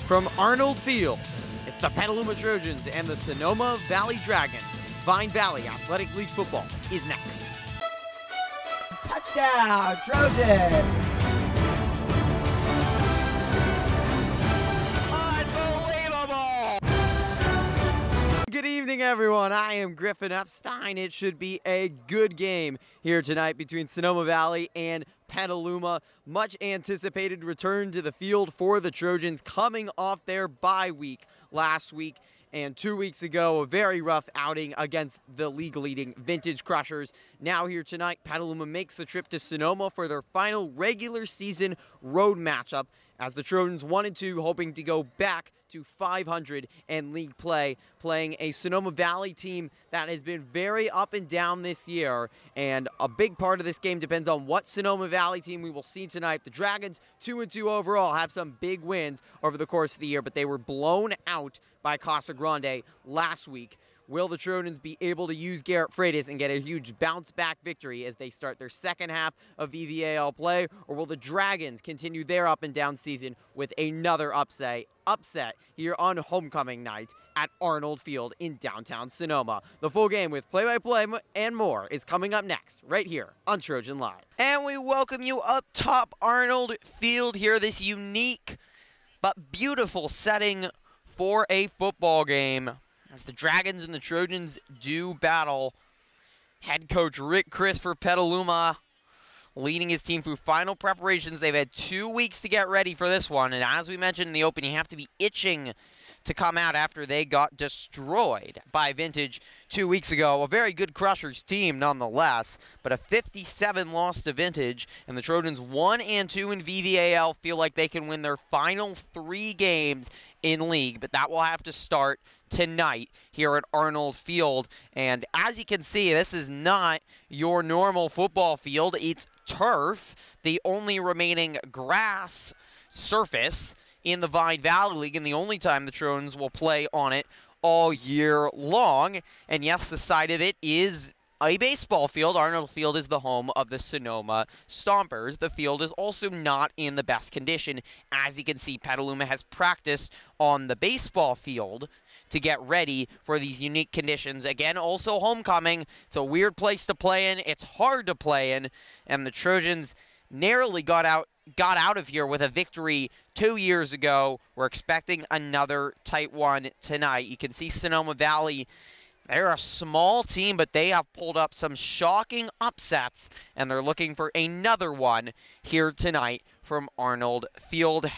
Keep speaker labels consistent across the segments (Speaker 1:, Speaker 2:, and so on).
Speaker 1: From Arnold Field, it's the Petaluma Trojans and the Sonoma Valley Dragons. Vine Valley Athletic League football is next.
Speaker 2: Touchdown, Trojan!
Speaker 1: Unbelievable! Good evening, everyone. I am Griffin Epstein. It should be a good game here tonight between Sonoma Valley and Petaluma. Much anticipated return to the field for the Trojans coming off their bye week last week. And 2 weeks ago, a very rough outing against the league-leading Vintage Crushers. Now here tonight, Petaluma makes the trip to Sonoma for their final regular season road matchup as the Trojans 1-2, hoping to go back to 500 and league play, playing a Sonoma Valley team that has been very up and down this year. And a big part of this game depends on what Sonoma Valley team we will see tonight. The Dragons, 2-2 overall, have some big wins over the course of the year, but they were blown out by Casa Grande last week. Will the Trojans be able to use Garrett Freitas and get a huge bounce-back victory as they start their second half of VVAL play, or will the Dragons continue their up-and-down season with another upset here on homecoming night at Arnold Field in downtown Sonoma? The full game with play-by-play and more is coming up next, right here on Trojan Live. And we welcome you up top Arnold Field here, this unique but beautiful setting for a football game, as the Dragons and the Trojans do battle. Head coach Rick Chris for Petaluma leading his team through final preparations. They've had 2 weeks to get ready for this one, and as we mentioned in the opening, you have to be itching to come out after they got destroyed by Vintage 2 weeks ago. A very good Crushers team nonetheless, but a 57 loss to Vintage, and the Trojans 1-2 in VVAL feel like they can win their final 3 games in league, but that will have to start tonight here at Arnold Field. And as you can see, this is not your normal football field. It's turf, the only remaining grass surface in the Vine Valley League, and the only time the Trojans will play on it all year long. And yes, the side of it is a baseball field. Arnold Field is the home of the Sonoma Stompers. The field is also not in the best condition. As you can see, Petaluma has practiced on the baseball field to get ready for these unique conditions. Again, also homecoming. It's a weird place to play in. It's hard to play in, and the Trojans narrowly got out of here with a victory 2 years ago. We're expecting another tight one tonight. You can see Sonoma Valley, they're a small team, but they have pulled up some shocking upsets, and they're looking for another one here tonight from Arnold Field.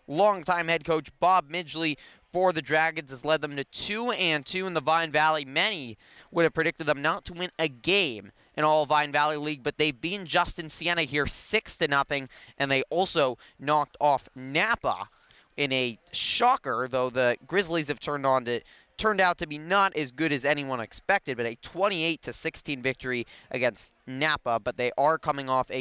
Speaker 1: Longtime head coach Bob Midgley for the Dragons has led them to 2-2 in the Vine Valley. Many would have predicted them not to win a game in all Vine Valley League, but they've beaten Justin Siena here 6-0, and they also knocked off Napa in a shocker, though the Grizzlies have turned out to be not as good as anyone expected, but a 28-16 victory against Napa. But they are coming off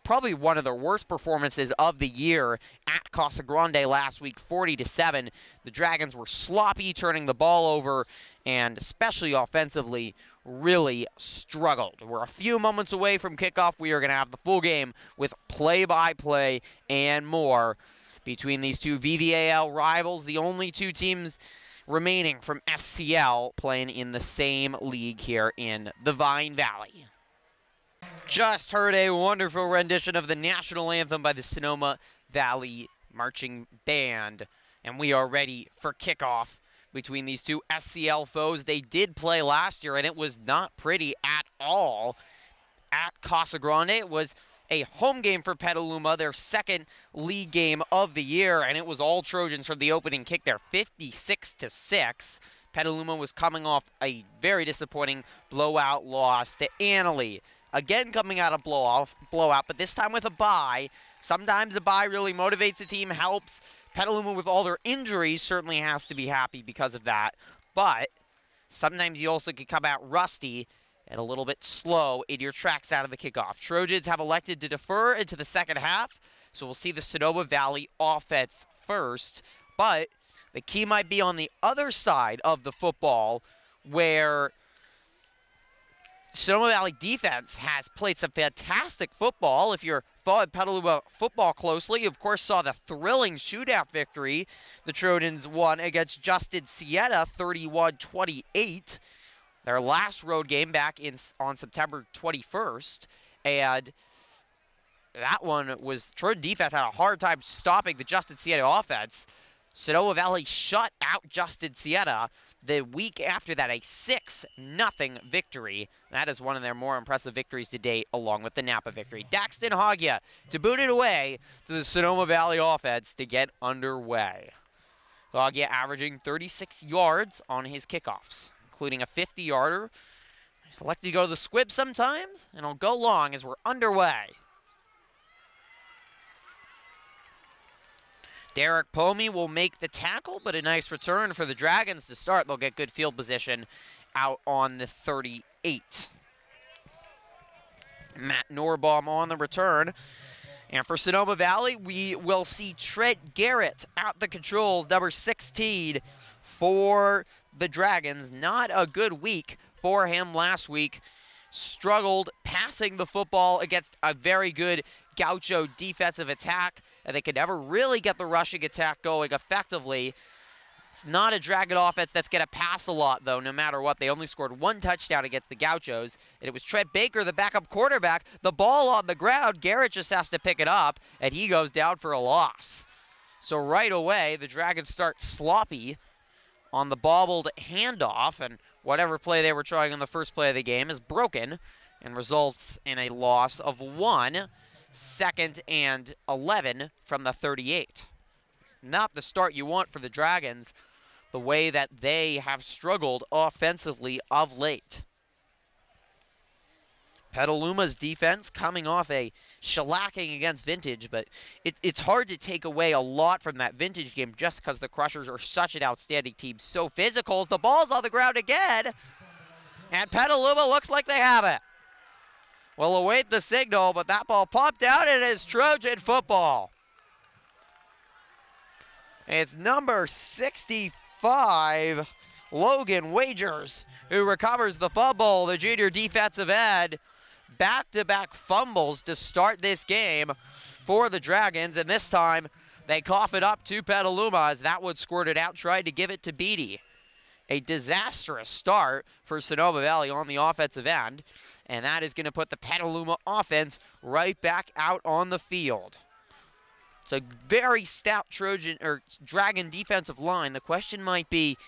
Speaker 1: probably one of their worst performances of the year at Casa Grande last week, 40-7. The Dragons were sloppy, turning the ball over, and especially offensively, really struggled. We're a few moments away from kickoff. We are going to have the full game with play-by-play and more between these two VVAL rivals, the only two teams remaining from SCL playing in the same league here in the Vine Valley. Just heard a wonderful rendition of the national anthem by the Sonoma Valley Marching Band, and we are ready for kickoff between these two SCL foes. They did play last year, and it was not pretty at all at Casa Grande. It was a home game for Petaluma, their second league game of the year, and it was all Trojans from the opening kick there, 56-6. Petaluma was coming off a very disappointing blowout loss to Annalee. Again, coming out of blowout, but this time with a bye. Sometimes a bye really motivates a team, helps. Petaluma, with all their injuries, certainly has to be happy because of that. But sometimes you also can come out rusty and a little bit slow in your tracks out of the kickoff. Trojans have elected to defer into the second half, so we'll see the Sonoma Valley offense first. But the key might be on the other side of the football, where
Speaker 3: Sonoma Valley defense has played some fantastic football. If you're following Petaluma football closely, you of course saw the thrilling shootout victory the Trojans won against Justin Siena, 31-28. Their last road game back on September 21st. And that one was, Trojan defense had a hard time stopping the Justin Siena offense. Sonoma Valley shut out Justin Siena. The week after that, a 6-0 victory. That is one of their more impressive victories to date, along with the Napa victory. Daxton Hagia to boot it away to the Sonoma Valley offense to get underway. Hagia averaging 36 yards on his kickoffs, including a 50-yarder. He's elected to go to the squib sometimes, and he'll go long as we're underway. Derek Pomey will make the tackle, but a nice return for the Dragons to start. They'll get good field position out on the 38. Matt Norbaum on the return. And for Sonoma Valley, we will see Trent Garrett out the controls, number 16 for the Dragons. Not a good week for him last week. Struggled passing the football against a very good Gaucho defensive attack, and they could never really get the rushing attack going effectively. It's not a Dragon offense that's going to pass a lot, though, no matter what. They only scored 1 touchdown against the Gauchos, and it was Trent Baker, the backup quarterback. The ball on the ground, Garrett just has to pick it up, and he goes down for a loss. So right away, the Dragons start sloppy on the bobbled handoff, and whatever play they were trying on the first play of the game is broken and results in a loss of 1, 2nd and 11 from the 38. Not the start you want for the Dragons, the way that they have struggled offensively of late. Petaluma's defense coming off a shellacking against Vintage, but it's hard to take away a lot from that Vintage game just because the Crushers are such an outstanding team. So physical as the ball's on the ground again, and Petaluma looks like they have it. We'll await the signal, but that ball popped out, and it is Trojan football. It's number 65, Logan Wagers, who recovers the fumble, the junior defensive end. Back-to-back fumbles to start this game for the Dragons, and this time they cough it up to Petaluma as that one squirted out, tried to give it to Beatty. A disastrous start for Sonoma Valley on the offensive end, and that is going to put the Petaluma offense right back out on the field. It's a very stout Trojan or Dragon defensive line. The question might be,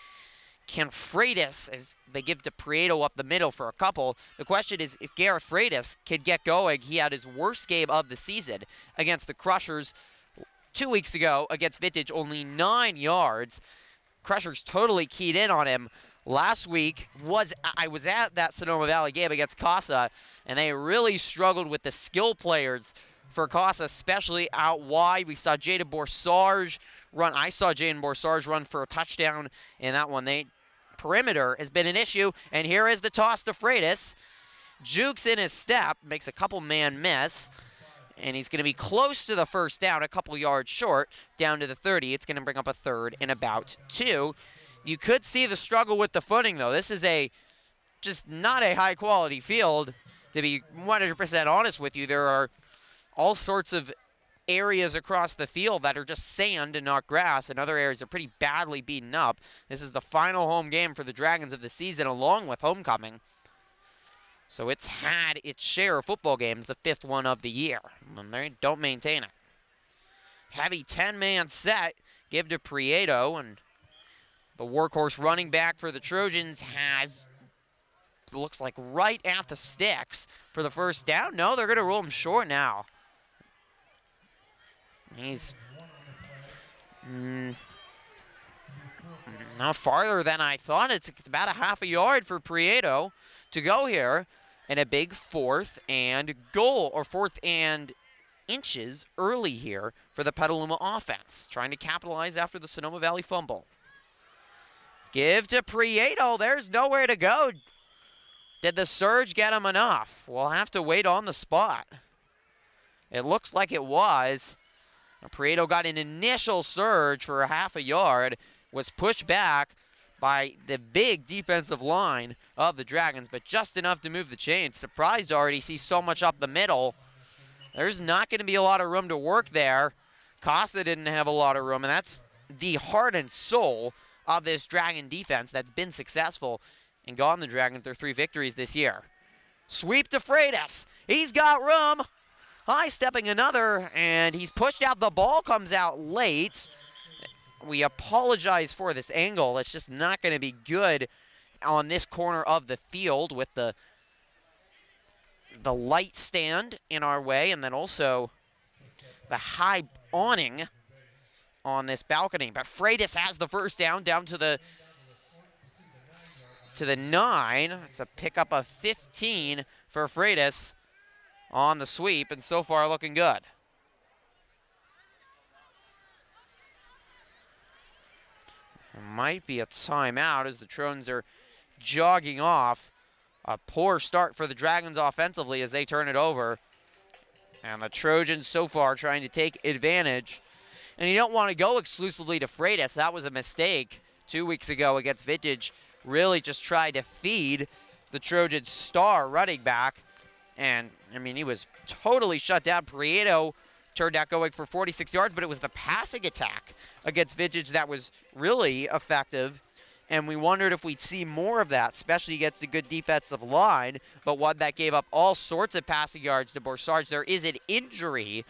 Speaker 3: can Freitas, as they give to Prieto up the middle for a couple, the question is if Garrett Freitas can get going. He had his worst game of the season against the Crushers 2 weeks ago against Vintage, only 9 yards. Crushers totally keyed in on him. Last week, I was at that Sonoma Valley game against Casa, and they really struggled with the skill players for Casa, especially out wide. We saw Jaden Borsarge run. I saw Jaden Borsarge run for a touchdown in that one. Perimeter has been an issue, and here is the toss to Freitas. Jukes in his step, makes a couple man miss, and he's going to be close to the first down, a couple yards short, down to the 30. It's going to bring up a 3rd and about 2. You could see the struggle with the footing, though. This is just not a high-quality field. To be 100% honest with you, there are all sorts of areas across the field that are just sand and not grass, and other areas are pretty badly beaten up. This is the final home game for the Dragons of the season, along with homecoming. So it's had its share of football games, the 5th one of the year, and they don't maintain it. Heavy 10-man set, give to Prieto, and the workhorse running back for the Trojans looks like right at the sticks for the first down. No, they're going to rule him short now. He's no farther than I thought. It's about a half a yard for Prieto to go here, and a big 4th and goal, or 4th and inches early here for the Petaluma offense, trying to capitalize after the Sonoma Valley fumble. Give to Prieto. There's nowhere to go. Did the surge get him enough? We'll have to wait on the spot. It looks like it was. Prieto got an initial surge for a half a yard, was pushed back, by the big defensive line of the Dragons, but just enough to move the chains. Surprised to already see so much up the middle. There's not going to be a lot of room to work there. Costa didn't have a lot of room, and that's the heart and soul of this Dragon defense that's been successful and gotten the Dragons their 3 victories this year. Sweep to Freitas. He's got room. High stepping another, and he's pushed out. The ball comes out late. We apologize for this angle. It's just not going to be good on this corner of the field with the light stand in our way, and then also the high awning on this balcony. But Freitas has the first down to the 9. It's a pickup of 15 for Freitas on the sweep, and so far looking good. There might be a timeout as the Trojans are jogging off. A poor start for the Dragons offensively as they turn it over. And the Trojans so far trying to take advantage. And you don't want to go exclusively to Freitas. That was a mistake 2 weeks ago against Vintage. Really just tried to feed the Trojans' star running back. And, I mean, he was totally shut down. Prieto turned out going for 46 yards, but it was the passing attack against Vintage that was really effective. And we wondered if we'd see more of that, especially against a good defensive line, but one that gave up all sorts of passing yards to Borsarge. There is an injury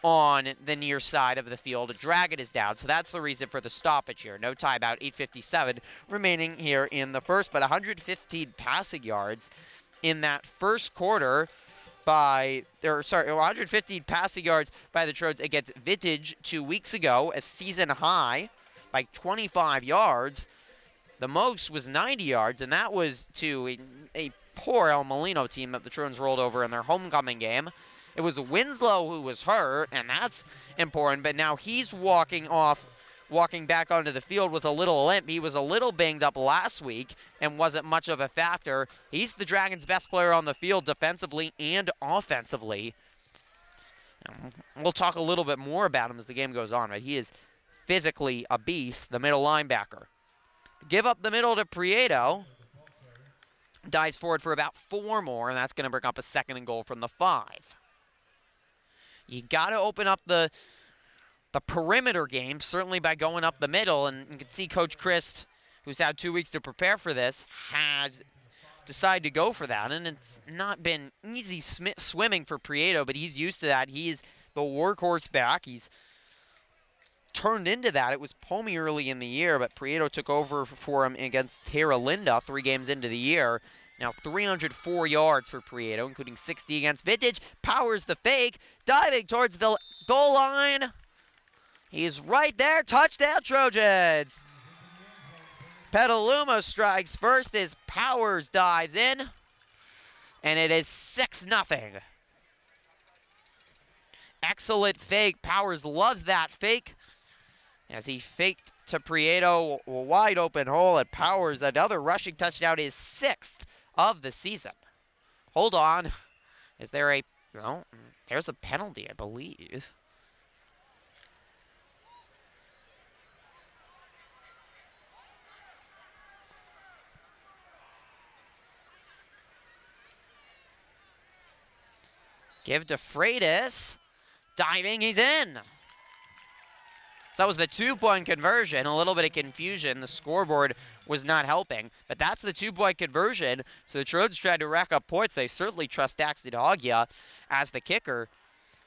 Speaker 3: on the near side of the field. A Dragon is down, so that's the reason for the stoppage here. No timeout, 8:57 remaining here in the first, but 115 passing yards in that first quarter by, 115 passing yards by the Trojans against Vintage 2 weeks ago, a season high by 25 yards. The most was 90 yards, and that was to a poor El Molino team that the Trojans rolled over in their homecoming game. It was Winslow who was hurt, and that's important, but now he's walking back onto the field with a little limp. He was a little banged up last week and wasn't much of a factor. He's the Dragons' best player on the field defensively and offensively. We'll talk a little bit more about him as the game goes on, but he is physically a beast, the middle linebacker. Give up the middle to Prieto. Dives forward for about 4 more, and that's going to bring up a 2nd and goal from the 5. You got to open up the perimeter game, certainly by going up the middle, and you can see Coach Chris, who's had 2 weeks to prepare for this, has decided to go for that, and it's not been easy swimming for Prieto, but he's used to that. He's the workhorse back. He's turned into that. It was Pomey early in the year, but Prieto took over for him against Terra Linda 3 games into the year. Now 304 yards for Prieto, including 60 against Vintage. Powers the fake, diving towards the goal line. He's right there. Touchdown, Trojans. Petaluma strikes first as Powers dives in, and it is 6-0. Excellent fake. Powers loves that fake as he faked to Prieto, a wide open hole, and Powers, another rushing touchdown, his 6th of the season. Hold on. Is there a, no, there's a penalty, I believe. Give to Freitas. Diving, he's in. So that was the 2-point conversion. A little bit of confusion. The scoreboard was not helping. But that's the 2-point conversion. So the Trojans tried to rack up points. They certainly trust Daxton Hoggia as the kicker.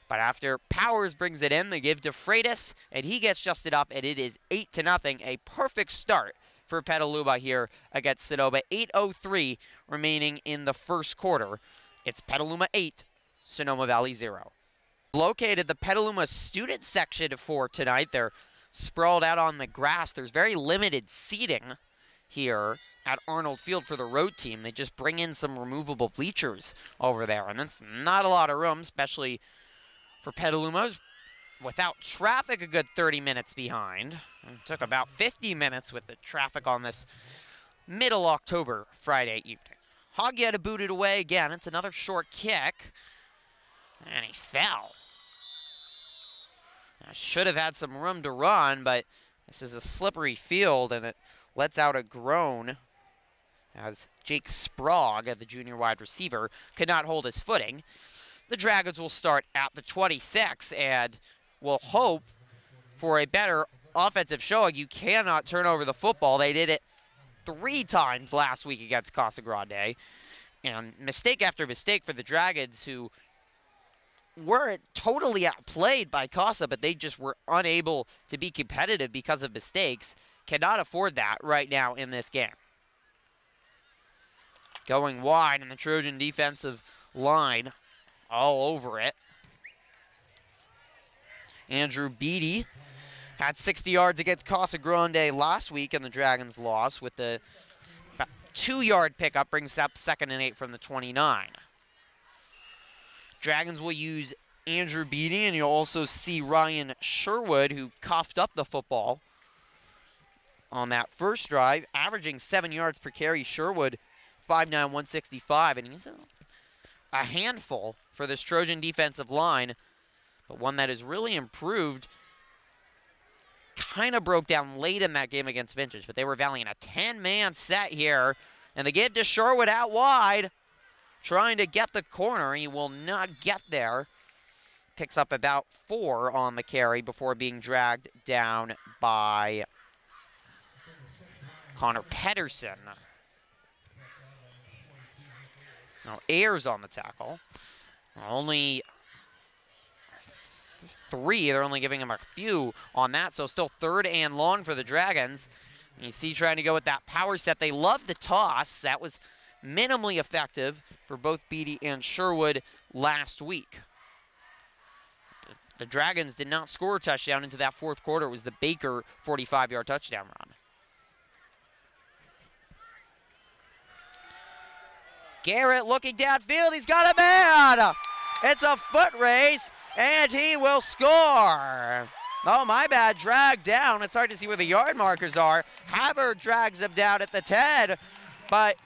Speaker 3: But after Powers brings it in, they give to Freitas, and he gets just enough, and it is 8-0. A perfect start for Petaluma here against Sonoma. 8:03 remaining in the first quarter. It's Petaluma 8, Sonoma Valley 0. Located the Petaluma student section for tonight. They're sprawled out on the grass. There's very limited seating here at Arnold Field for the road team. They just bring in some removable bleachers over there, and that's not a lot of room, especially for Petaluma. Without traffic, a good 30 minutes behind. It took about 50 minutes with the traffic on this middle October Friday evening. Hoggia to boot it away again. It's another short kick, and he fell. Should have had some room to run, but this is a slippery field, and it lets out a groan as Jake Sprague, the junior wide receiver, could not hold his footing. The Dragons will start at the 26 and will hope for a better offensive showing. You cannot turn over the football. They did it 3 times last week against Casa Grande. And mistake after mistake for the Dragons, who weren't totally outplayed by Casa, but they just were unable to be competitive because of mistakes. Cannot afford that right now in this game. Going wide, and the Trojan defensive line all over it. Andrew Beatty had 60 yards against Casa Grande last week, and the Dragons lost with the 2-yard pickup, brings up 2nd and 8 from the 29. Dragons will use Andrew Beatty, and you'll also see Ryan Sherwood, who coughed up the football on that first drive, averaging 7 yards per carry. Sherwood, 5'9", 165, and he's a handful for this Trojan defensive line, but one that has really improved. Kind of broke down late in that game against Vintage, but they were valuing a 10-man set here, and they give to Sherwood out wide, trying to get the corner. He will not get there. Picks up about 4 on the carry before being dragged down by Connor Pedersen. Now Ayers on the tackle. Only 3. They're only giving him a few on that, so still 3rd and long for the Dragons. And you see trying to go with that power set. They love the toss. That was minimally effective for both Beatty and Sherwood last week. The Dragons did not score a touchdown into that 4th quarter. It was the Baker 45-yard touchdown run. Garrett looking downfield. He's got a man. It's a foot race, and he will score. Oh, my bad. Dragged down. It's hard to see where the yard markers are. Havard drags him down at the 10, but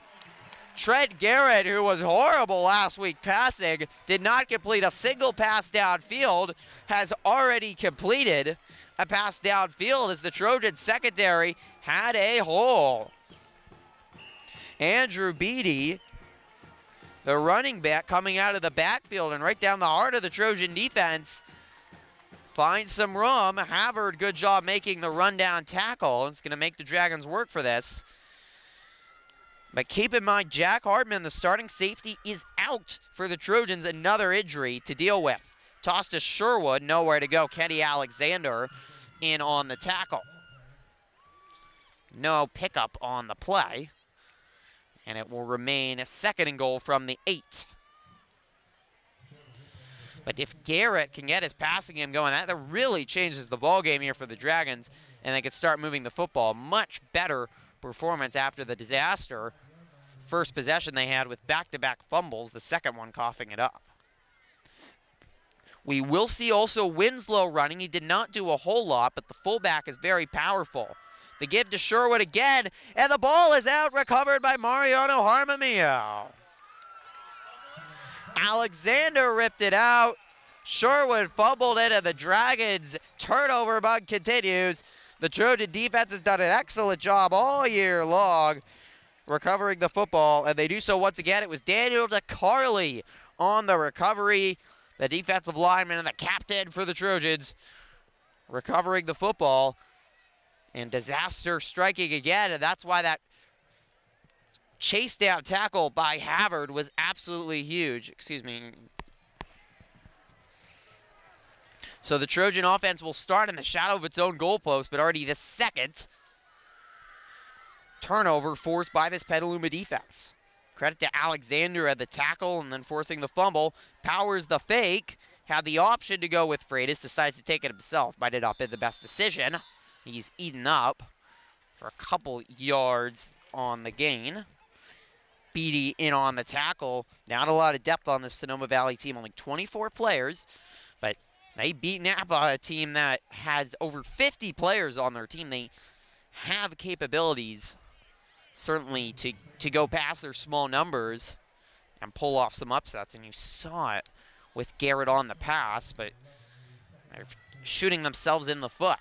Speaker 3: Trent Garrett, who was horrible last week passing, did not complete a single pass downfield, has already completed a pass downfield as the Trojan secondary had a hole. Andrew Beatty, the running back, coming out of the backfield and right down the heart of the Trojan defense, finds some room. Havard, good job making the rundown tackle. It's going to make the Dragons work for this. But keep in mind, Jack Hardman, the starting safety, is out for the Trojans. Another injury to deal with. Toss to Sherwood, nowhere to go. Kenny Alexander in on the tackle. No pickup on the play. And it will remain a 2nd and goal from the 8. But if Garrett can get his passing game going, that really changes the ball game here for the Dragons, and they can start moving the football. Much better performance after the disaster first possession they had with back-to-back fumbles, the second one coughing it up. We will see also Winslow running. He did not do a whole lot, but the fullback is very powerful. The give to Sherwood again, and the ball is out, recovered by Mariano Harmamio. Alexander ripped it out. Sherwood fumbled it, and the Dragons' turnover bug continues. The Trojan defense has done an excellent job all year long recovering the football, and they do so once again. It was Daniel DeCarly on the recovery, the defensive lineman and the captain for the Trojans, recovering the football. And disaster striking again, and that's why that chase down tackle by Havard was absolutely huge. Excuse me. So the Trojan offense will start in the shadow of its own goalpost, but already the 2nd turnover forced by this Petaluma defense. Credit to Alexander at the tackle and then forcing the fumble. Powers the fake. Had the option to go with Freitas, decides to take it himself. Might have not been the best decision. He's eaten up for a couple yards on the gain. Beatty in on the tackle. Not a lot of depth on this Sonoma Valley team. Only 24 players, but they beat Napa, a team that has over 50 players on their team. They have capabilities, certainly, to go past their small numbers and pull off some upsets. And you saw it with Garrett on the pass, but they're shooting themselves in the foot.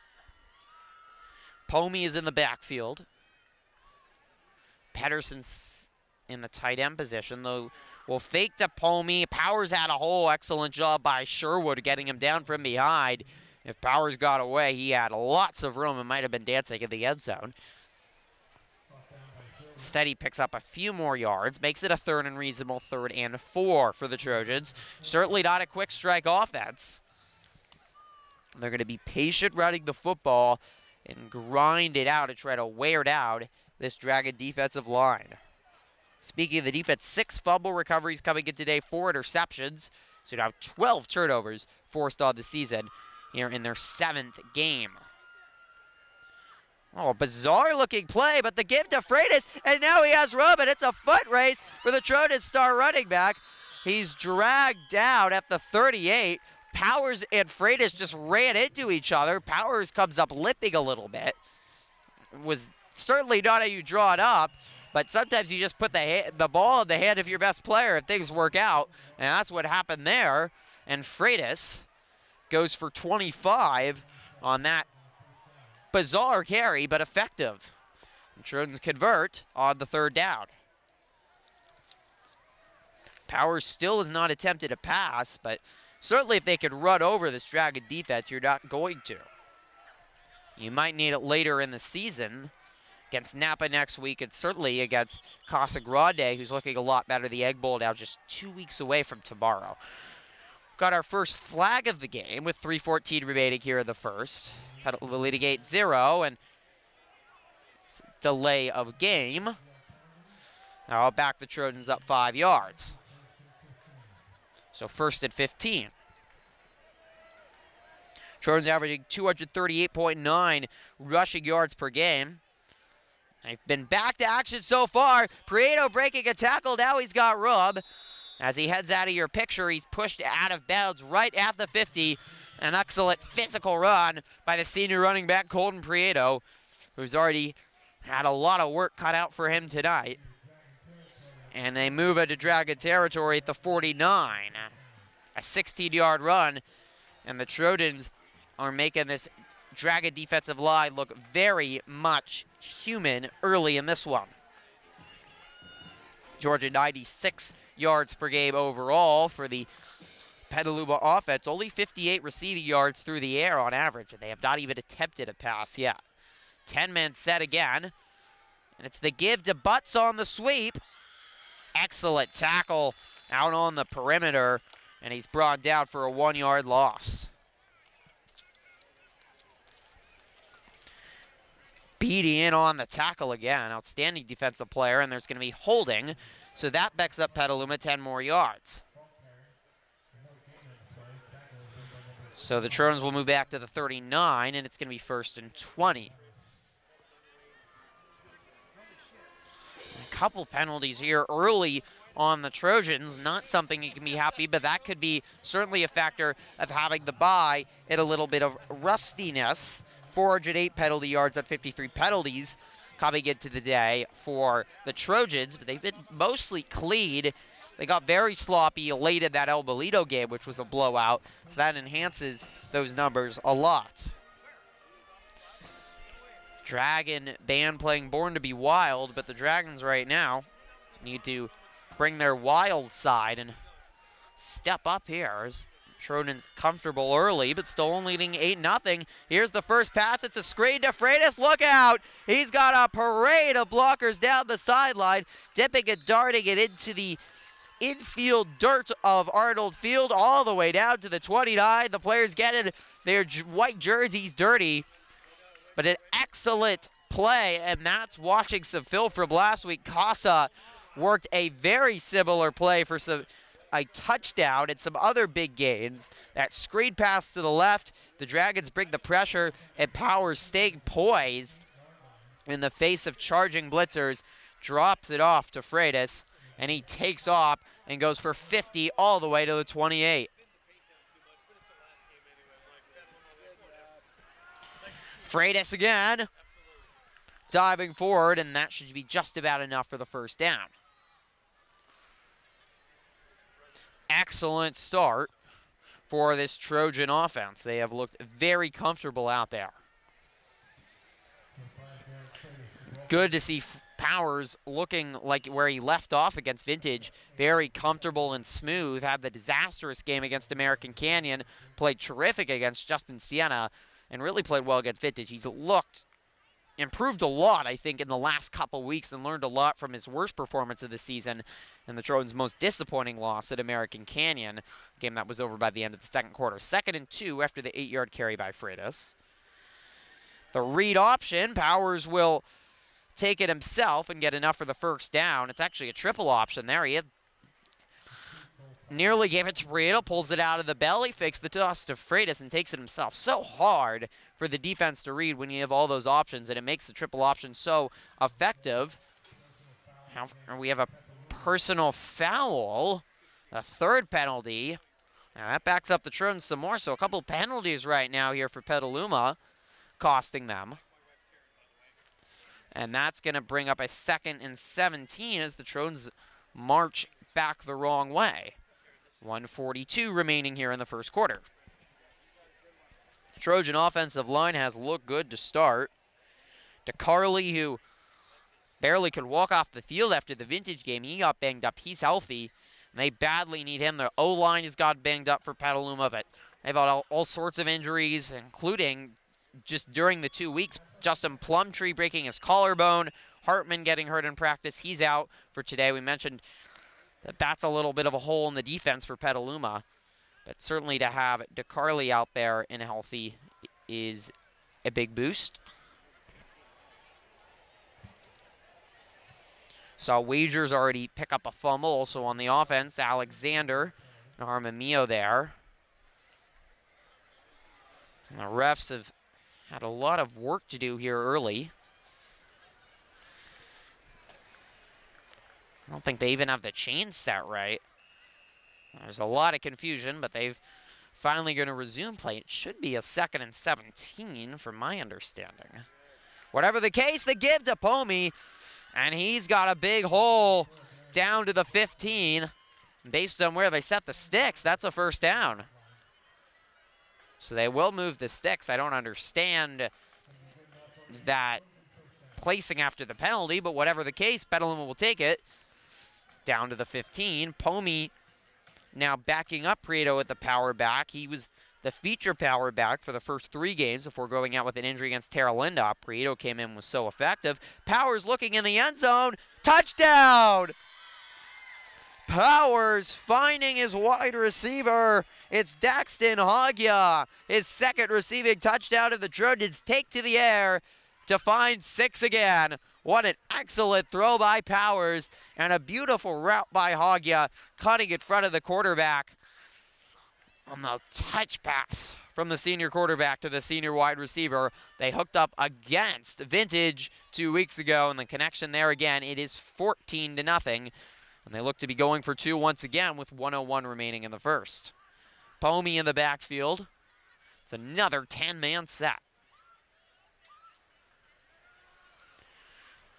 Speaker 3: Pomey is in the backfield. Pedersen's in the tight end position, though. Will fake to Pomey. Powers had a hole. Excellent job by Sherwood getting him down from behind. If Powers got away, he had lots of room and might have been dancing in the end zone. Instead, he picks up a few more yards, makes it a 3rd and reasonable 3rd and 4 for the Trojans. Certainly not a quick strike offense. They're going to be patient running the football and grind it out to try to wear down this Dragon defensive line. Speaking of the defense, 6 fumble recoveries coming in today, 4 interceptions. So now 12 turnovers forced on the season here in their 7th game. Oh, bizarre looking play, but the give to Freitas, and now he has room, and it's a foot race for the Trojans star running back. He's dragged down at the 38. Powers and Freitas just ran into each other. Powers comes up limping a little bit. It was certainly not how you draw it up, but sometimes you just put the ball in the hand of your best player and things work out, and that's what happened there. And Freitas goes for 25 on that bizarre carry, but effective. The Trojans convert on the 3rd down. Powers still has not attempted a pass, but certainly if they could run over this Dragon defense, you're not going to. You might need it later in the season against Napa next week, and certainly against Casa Grande, who's looking a lot better. The Egg Bowl now just 2 weeks away from tomorrow. Got our first flag of the game with 3:14 remaining here in the first. Petaluma leading 8-0, and delay of game. Now I'll back the Trojans up 5 yards. So 1st and 15. Trojans averaging 238.9 rushing yards per game. They've been back to action so far. Prieto breaking a tackle. Now he's got room. As he heads out of your picture, he's pushed out of bounds right at the 50. An excellent physical run by the senior running back, Colton Prieto, who's already had a lot of work cut out for him tonight. And they move into Dragon territory at the 49. A 16-yard run. And the Trojans are making this Dragon defensive line look very much human early in this one. Georgia 96 yards per game overall for the Petaluma offense. Only 58 receiving yards through the air on average, and they have not even attempted a pass yet. 10-man set again, and it's the give to Butts on the sweep. Excellent tackle out on the perimeter, and he's brought down for a 1-yard loss. Beatty in on the tackle again. Outstanding defensive player, and there's going to be holding, so that backs up Petaluma 10 more yards. So the Trojans will move back to the 39, and it's going to be 1st and 20. A couple penalties here early on the Trojans. Not something you can be happy, but that could be certainly a factor of having the bye and a little bit of rustiness. 408 penalty yards on 53 penalties coming into the day for the Trojans, but they've been mostly clean. They got very sloppy late in that El Bolito game, which was a blowout, so that enhances those numbers a lot. Dragon band playing Born to be Wild, but the Dragons right now need to bring their wild side and step up here. As Trojans comfortable early, but still only leading 8-0. Here's the first pass. It's a screen to Freitas. Look out! He's got a parade of blockers down the sideline, dipping and darting it into the infield dirt of Arnold Field all the way down to the 29. The players get in their white jerseys dirty, but an excellent play, and that's watching some film from last week. Casa worked a very similar play for a touchdown and some other big gains. That screen pass to the left, the Dragons bring the pressure, and Powers, staying poised in the face of charging blitzers, drops it off to Freitas, and he takes off and goes for 50 all the way to the 28. Freitas again, diving forward, and that should be just about enough for the first down. Excellent start for this Trojan offense. They have looked very comfortable out there. Good to see Powers looking like where he left off against Vintage, very comfortable and smooth, had the disastrous game against American Canyon, played terrific against Justin Sienna, and really played well against Vintage. He's improved a lot, I think, in the last couple weeks and learned a lot from his worst performance of the season and the Trojans' most disappointing loss at American Canyon, a game that was over by the end of the second quarter. 2nd and 2 after the 8-yard carry by Freitas. The read option, Powers will take it himself and get enough for the first down. It's actually a triple option there. He nearly gave it to Prieto, pulls it out of the belly, fakes the toss to Freitas, and takes it himself. So hard for the defense to read when you have all those options, and it makes the triple option so effective. We have a personal foul, a 3rd penalty. Now that backs up the Trojans some more, so a couple penalties right now here for Petaluma, costing them. And that's going to bring up a 2nd and 17 as the Trojans march back the wrong way. 1:42 remaining here in the first quarter. Trojan offensive line has looked good to start. DeCarly, who barely could walk off the field after the Vintage game, he got banged up. He's healthy, and they badly need him. Their O-line has got banged up for Petaluma, but they've had all sorts of injuries, including just during the 2 weeks, Justin Plumtree breaking his collarbone, Hartman getting hurt in practice. He's out for today. We mentioned that that's a little bit of a hole in the defense for Petaluma, but certainly to have DeCarly out there and healthy is a big boost. Saw Wagers already pick up a fumble also on the offense. Alexander and Armamio there. And the refs have had a lot of work to do here early. I don't think they even have the chains set right. There's a lot of confusion, but they've finally going to resume play. It should be a 2nd and 17 from my understanding. Whatever the case, the give to Pomey, and he's got a big hole down to the 15. Based on where they set the sticks, that's a first down. So they will move the sticks. I don't understand that placing after the penalty, but whatever the case, Petaluma will take it. Down to the 15. Pomey now backing up Prieto at the power back. He was the feature power back for the first 3 games before going out with an injury against Terra Linda. Prieto came in, was so effective. Powers looking in the end zone. Touchdown! Powers finding his wide receiver. It's Daxton Hagya. His 2nd receiving touchdown of the Trojans take to the air to find 6 again. What an excellent throw by Powers and a beautiful route by Hagya, cutting in front of the quarterback on the touch pass from the senior quarterback to the senior wide receiver. They hooked up against Vintage 2 weeks ago, and the connection there again, it is 14-0. And they look to be going for 2 once again with 1:01 remaining in the first. Pomey in the backfield. It's another 10-man set.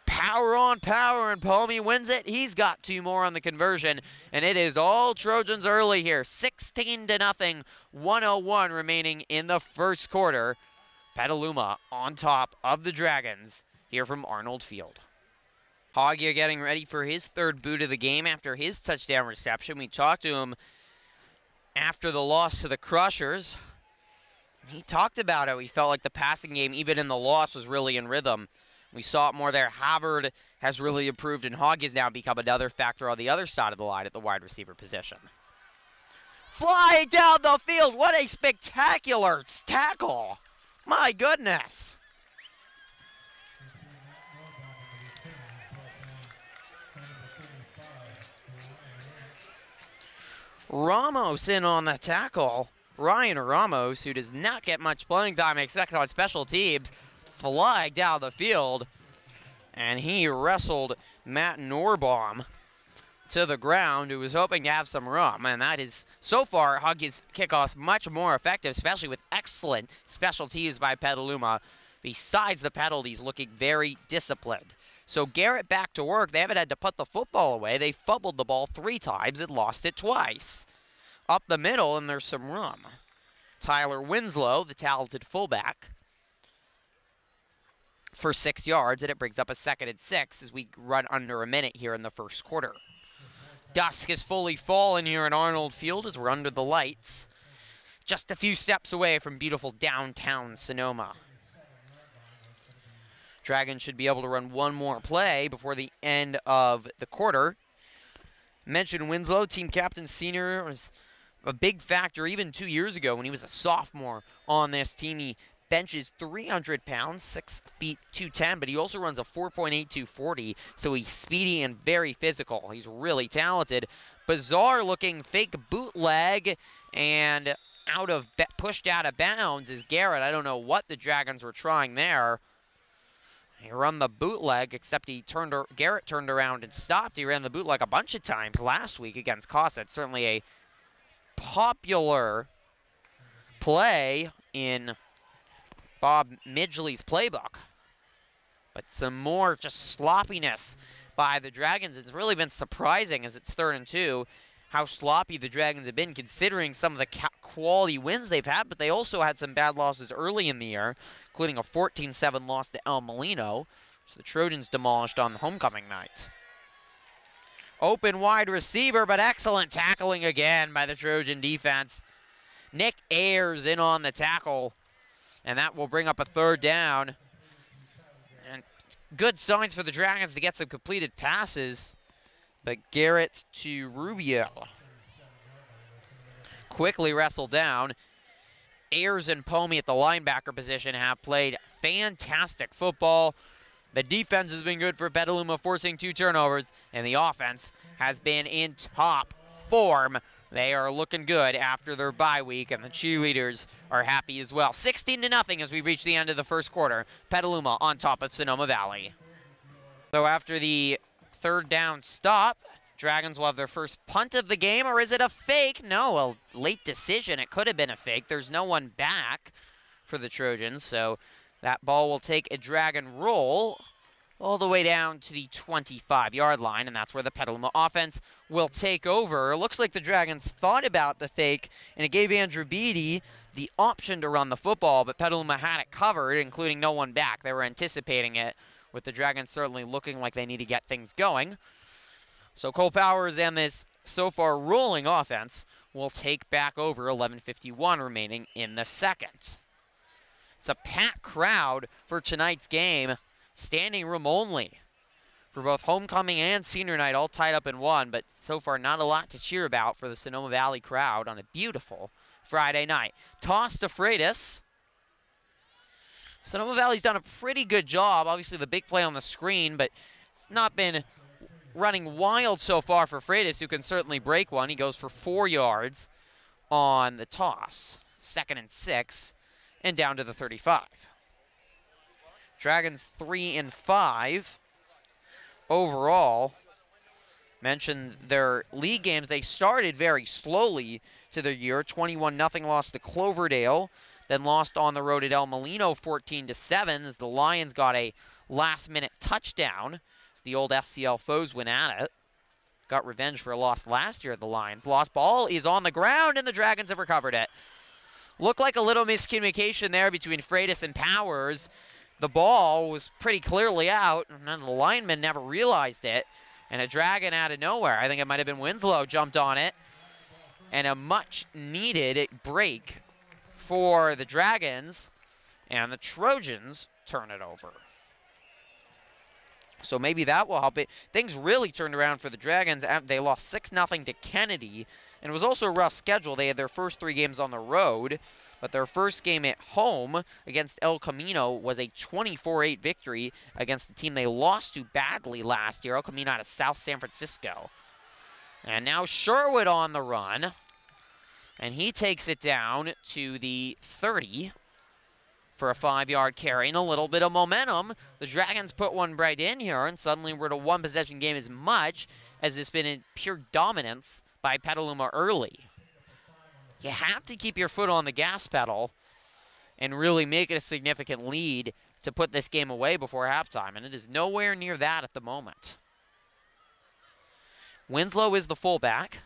Speaker 3: Power on power, and Pomey wins it. He's got 2 more on the conversion, and it is all Trojans early here. 16-0, 1:01 remaining in the first quarter. Petaluma on top of the Dragons here from Arnold Field. Hagya getting ready for his 3rd boot of the game after his touchdown reception. We talked to him after the loss to the Crushers. He talked about how he felt like the passing game, even in the loss, was really in rhythm. We saw it more there. Havard has really improved, and Hagya's now become another factor on the other side of the line at the wide receiver position. Flying down the field, what a spectacular tackle. My goodness. Ramos in on the tackle. Ryan Ramos, who does not get much playing time except on special teams, flying down the field. And he wrestled Matt Norbaum to the ground, who was hoping to have some room. And that is, so far, Hagya's kickoffs much more effective, especially with excellent special teams by Petaluma. Besides the penalties, looking very disciplined. So Garrett back to work. They haven't had to put the football away. They fumbled the ball 3 times and lost it twice. Up the middle, and there's some room. Tyler Winslow, the talented fullback, for 6 yards, and it brings up a 2nd and 6 as we run under a minute here in the first quarter. Dusk has fully fallen here at Arnold Field as we're under the lights, just a few steps away from beautiful downtown Sonoma. Dragons should be able to run one more play before the end of the quarter. Mentioned Winslow, team captain senior, was a big factor even 2 years ago when he was a sophomore on this team. He benches 300 pounds, 6 feet 210, but he also runs a 4.82 40, so he's speedy and very physical. He's really talented. Bizarre looking fake bootleg and pushed out of bounds is Garrett. I don't know what the Dragons were trying there. He ran the bootleg, except Garrett turned around and stopped. He ran the bootleg a bunch of times last week against Casa. It's certainly a popular play in Bob Midgley's playbook. But some more just sloppiness by the Dragons. It's really been surprising as it's 3rd and 2 how sloppy the Dragons have been considering some of the quality wins they've had, but they also had some bad losses early in the year, including a 14-7 loss to El Molino, which the Trojans demolished on the homecoming night. Open wide receiver, but excellent tackling again by the Trojan defense. Nick Ayers in on the tackle, and that will bring up a 3rd down. And good signs for the Dragons to get some completed passes, but Garrett to Rubio. Quickly wrestled down. Ayers and Pomey at the linebacker position have played fantastic football. The defense has been good for Petaluma, forcing 2 turnovers, and the offense has been in top form. They are looking good after their bye week, and the cheerleaders are happy as well. 16-0 as we reach the end of the first quarter. Petaluma on top of Sonoma Valley. So after the 3rd down stop, Dragons will have their first punt of the game, or is it a fake? No, a late decision. It could have been a fake. There's no one back for the Trojans, so that ball will take a Dragon roll all the way down to the 25-yard line, and that's where the Petaluma offense will take over. It looks like the Dragons thought about the fake, and it gave Andrew Beatty the option to run the football, but Petaluma had it covered, including no one back. They were anticipating it, with the Dragons certainly looking like they need to get things going. So Cole Powers and this so far rolling offense will take back over. 11:51 remaining in the second. It's a packed crowd for tonight's game. Standing room only for both homecoming and senior night, all tied up in one, but so far not a lot to cheer about for the Sonoma Valley crowd on a beautiful Friday night. Toss to Freitas. Sonoma Valley's done a pretty good job. Obviously the big play on the screen, but it's not been running wild so far for Freitas, who can certainly break one. He goes for 4 yards on the toss. 2nd and 6, and down to the 35. Dragons 3 and 5 overall. Mentioned their league games. They started very slowly to their year. 21-0 loss to Cloverdale, then lost on the road at El Molino 14-7 as the Lions got a last-minute touchdown. The old SCL foes went at it. Got revenge for a loss last year at the Lions. Lost ball is on the ground, and the Dragons have recovered it. Looked like a little miscommunication there between Freitas and Powers. The ball was pretty clearly out, and then the lineman never realized it. And a Dragon out of nowhere, I think it might have been Winslow, jumped on it. And a much-needed break for the Dragons, and the Trojans turn it over. So maybe that will help it. Things really turned around for the Dragons. They lost 6-0 to Kennedy, and it was also a rough schedule. They had their first 3 games on the road, but their first game at home against El Camino was a 24-8 victory against the team they lost to badly last year, El Camino out of South San Francisco. And now Sherwood on the run, and he takes it down to the 30. For a 5-yard carry and a little bit of momentum. The Dragons put one right in here, and suddenly we're at a one-possession game as much as it's been in pure dominance by Petaluma early. You have to keep your foot on the gas pedal and really make it a significant lead to put this game away before halftime, and it is nowhere near that at the moment. Winslow is the fullback.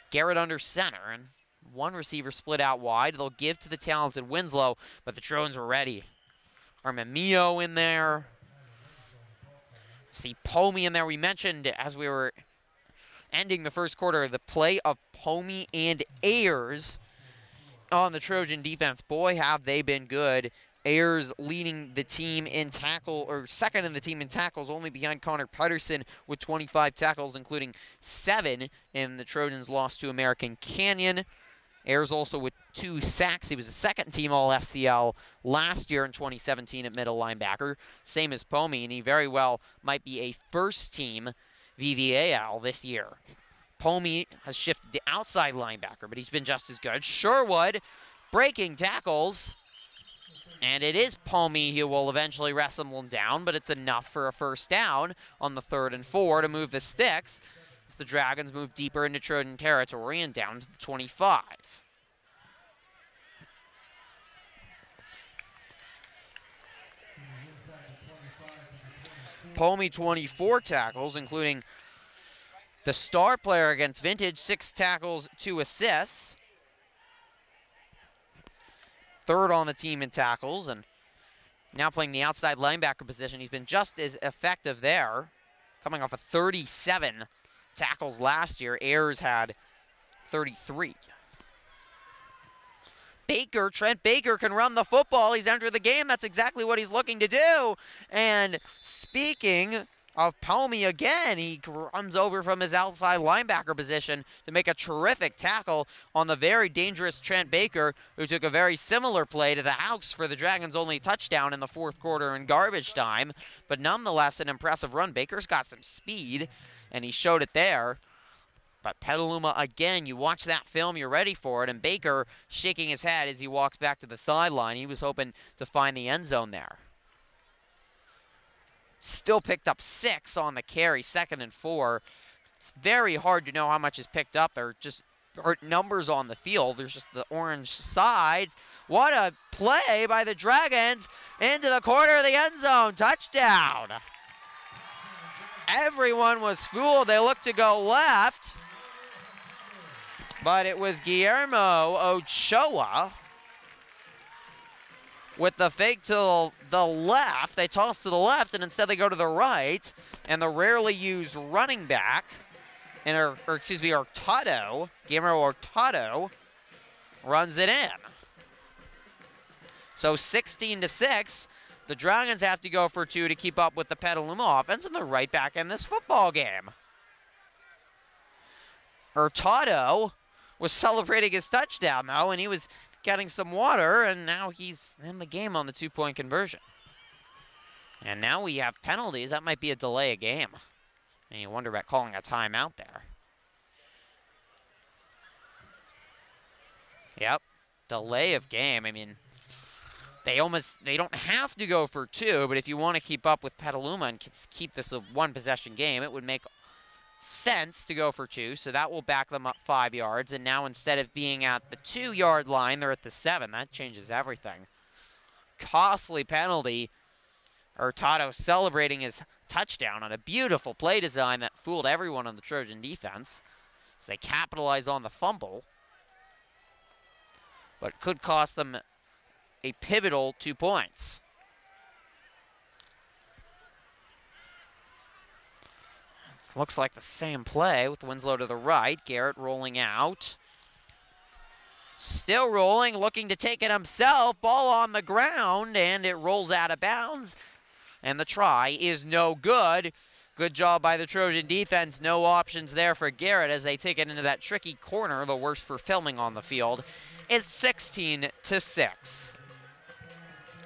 Speaker 3: Garrett under center, and one receiver split out wide. They'll give to the talented Winslow, but the Trojans were ready. Armamio in there. See Pomey in there. We mentioned as we were ending the first quarter the play of Pomey and Ayers on the Trojan defense. Boy, have they been good. Ayers leading the team in tackle, or second in the team in tackles, only behind Connor Pedersen with 25 tackles, including 7 in the Trojans' loss to American Canyon. Ayers also with 2 sacks. He was a second-team All-SCL last year in 2017 at middle linebacker, same as Pomey, and he very well might be a first-team VVAL this year. Pomey has shifted to outside linebacker, but he's been just as good. Sherwood breaking tackles. And it is Pomey who will eventually wrestle him down, but it's enough for a first down on the 3rd and 4 to move the sticks as the Dragons move deeper into Trojan territory and down to the 25. Pomey 24 tackles, including the star player against Vintage, 6 tackles, 2 assists. 3rd on the team in tackles, and now playing the outside linebacker position. He's been just as effective there, coming off of 37 tackles last year. Ayers had 33. Baker, Trent Baker can run the football. He's entered the game. That's exactly what he's looking to do. And speaking of Pomey again, he runs over from his outside linebacker position to make a terrific tackle on the very dangerous Trent Baker, who took a very similar play to the house for the Dragons' only touchdown in the 4th quarter in garbage time. But nonetheless, an impressive run. Baker's got some speed, and he showed it there. But Petaluma, again, you watch that film, you're ready for it, and Baker shaking his head as he walks back to the sideline. He was hoping to find the end zone there. Still picked up 6 on the carry, 2nd and 4. It's very hard to know how much is picked up. There just aren't numbers on the field. There's just the orange sides. What a play by the Dragons into the corner of the end zone. Touchdown. Everyone was fooled. They looked to go left, but it was Guillermo Ochoa with the fake to the left. They toss to the left, and instead they go to the right. And the rarely used running back, Hurtado, Guillermo Hurtado, runs it in. So 16-6, the Dragons have to go for 2 to keep up with the Petaluma offense, and they're right back in this football game. Hurtado was celebrating his touchdown, though, and he was getting some water, and now he's in the game on the 2-point conversion. And now we have penalties. That might be a delay of game. And you wonder about calling a timeout there. Yep, delay of game. I mean, they don't have to go for 2, but if you want to keep up with Petaluma and keep this a 1-possession game, it would make sense to go for 2, so that will back them up 5 yards. And now instead of being at the 2-yard line, they're at the 7. That changes everything. Costly penalty. Hurtado celebrating his touchdown on a beautiful play design that fooled everyone on the Trojan defense as they capitalize on the fumble, but could cost them a pivotal 2 points. Looks like the same play with Winslow to the right. Garrett rolling out. Still rolling, looking to take it himself. Ball on the ground, and it rolls out of bounds. And the try is no good. Good job by the Trojan defense. No options there for Garrett as they take it into that tricky corner, the worst for filming on the field. It's 16-6.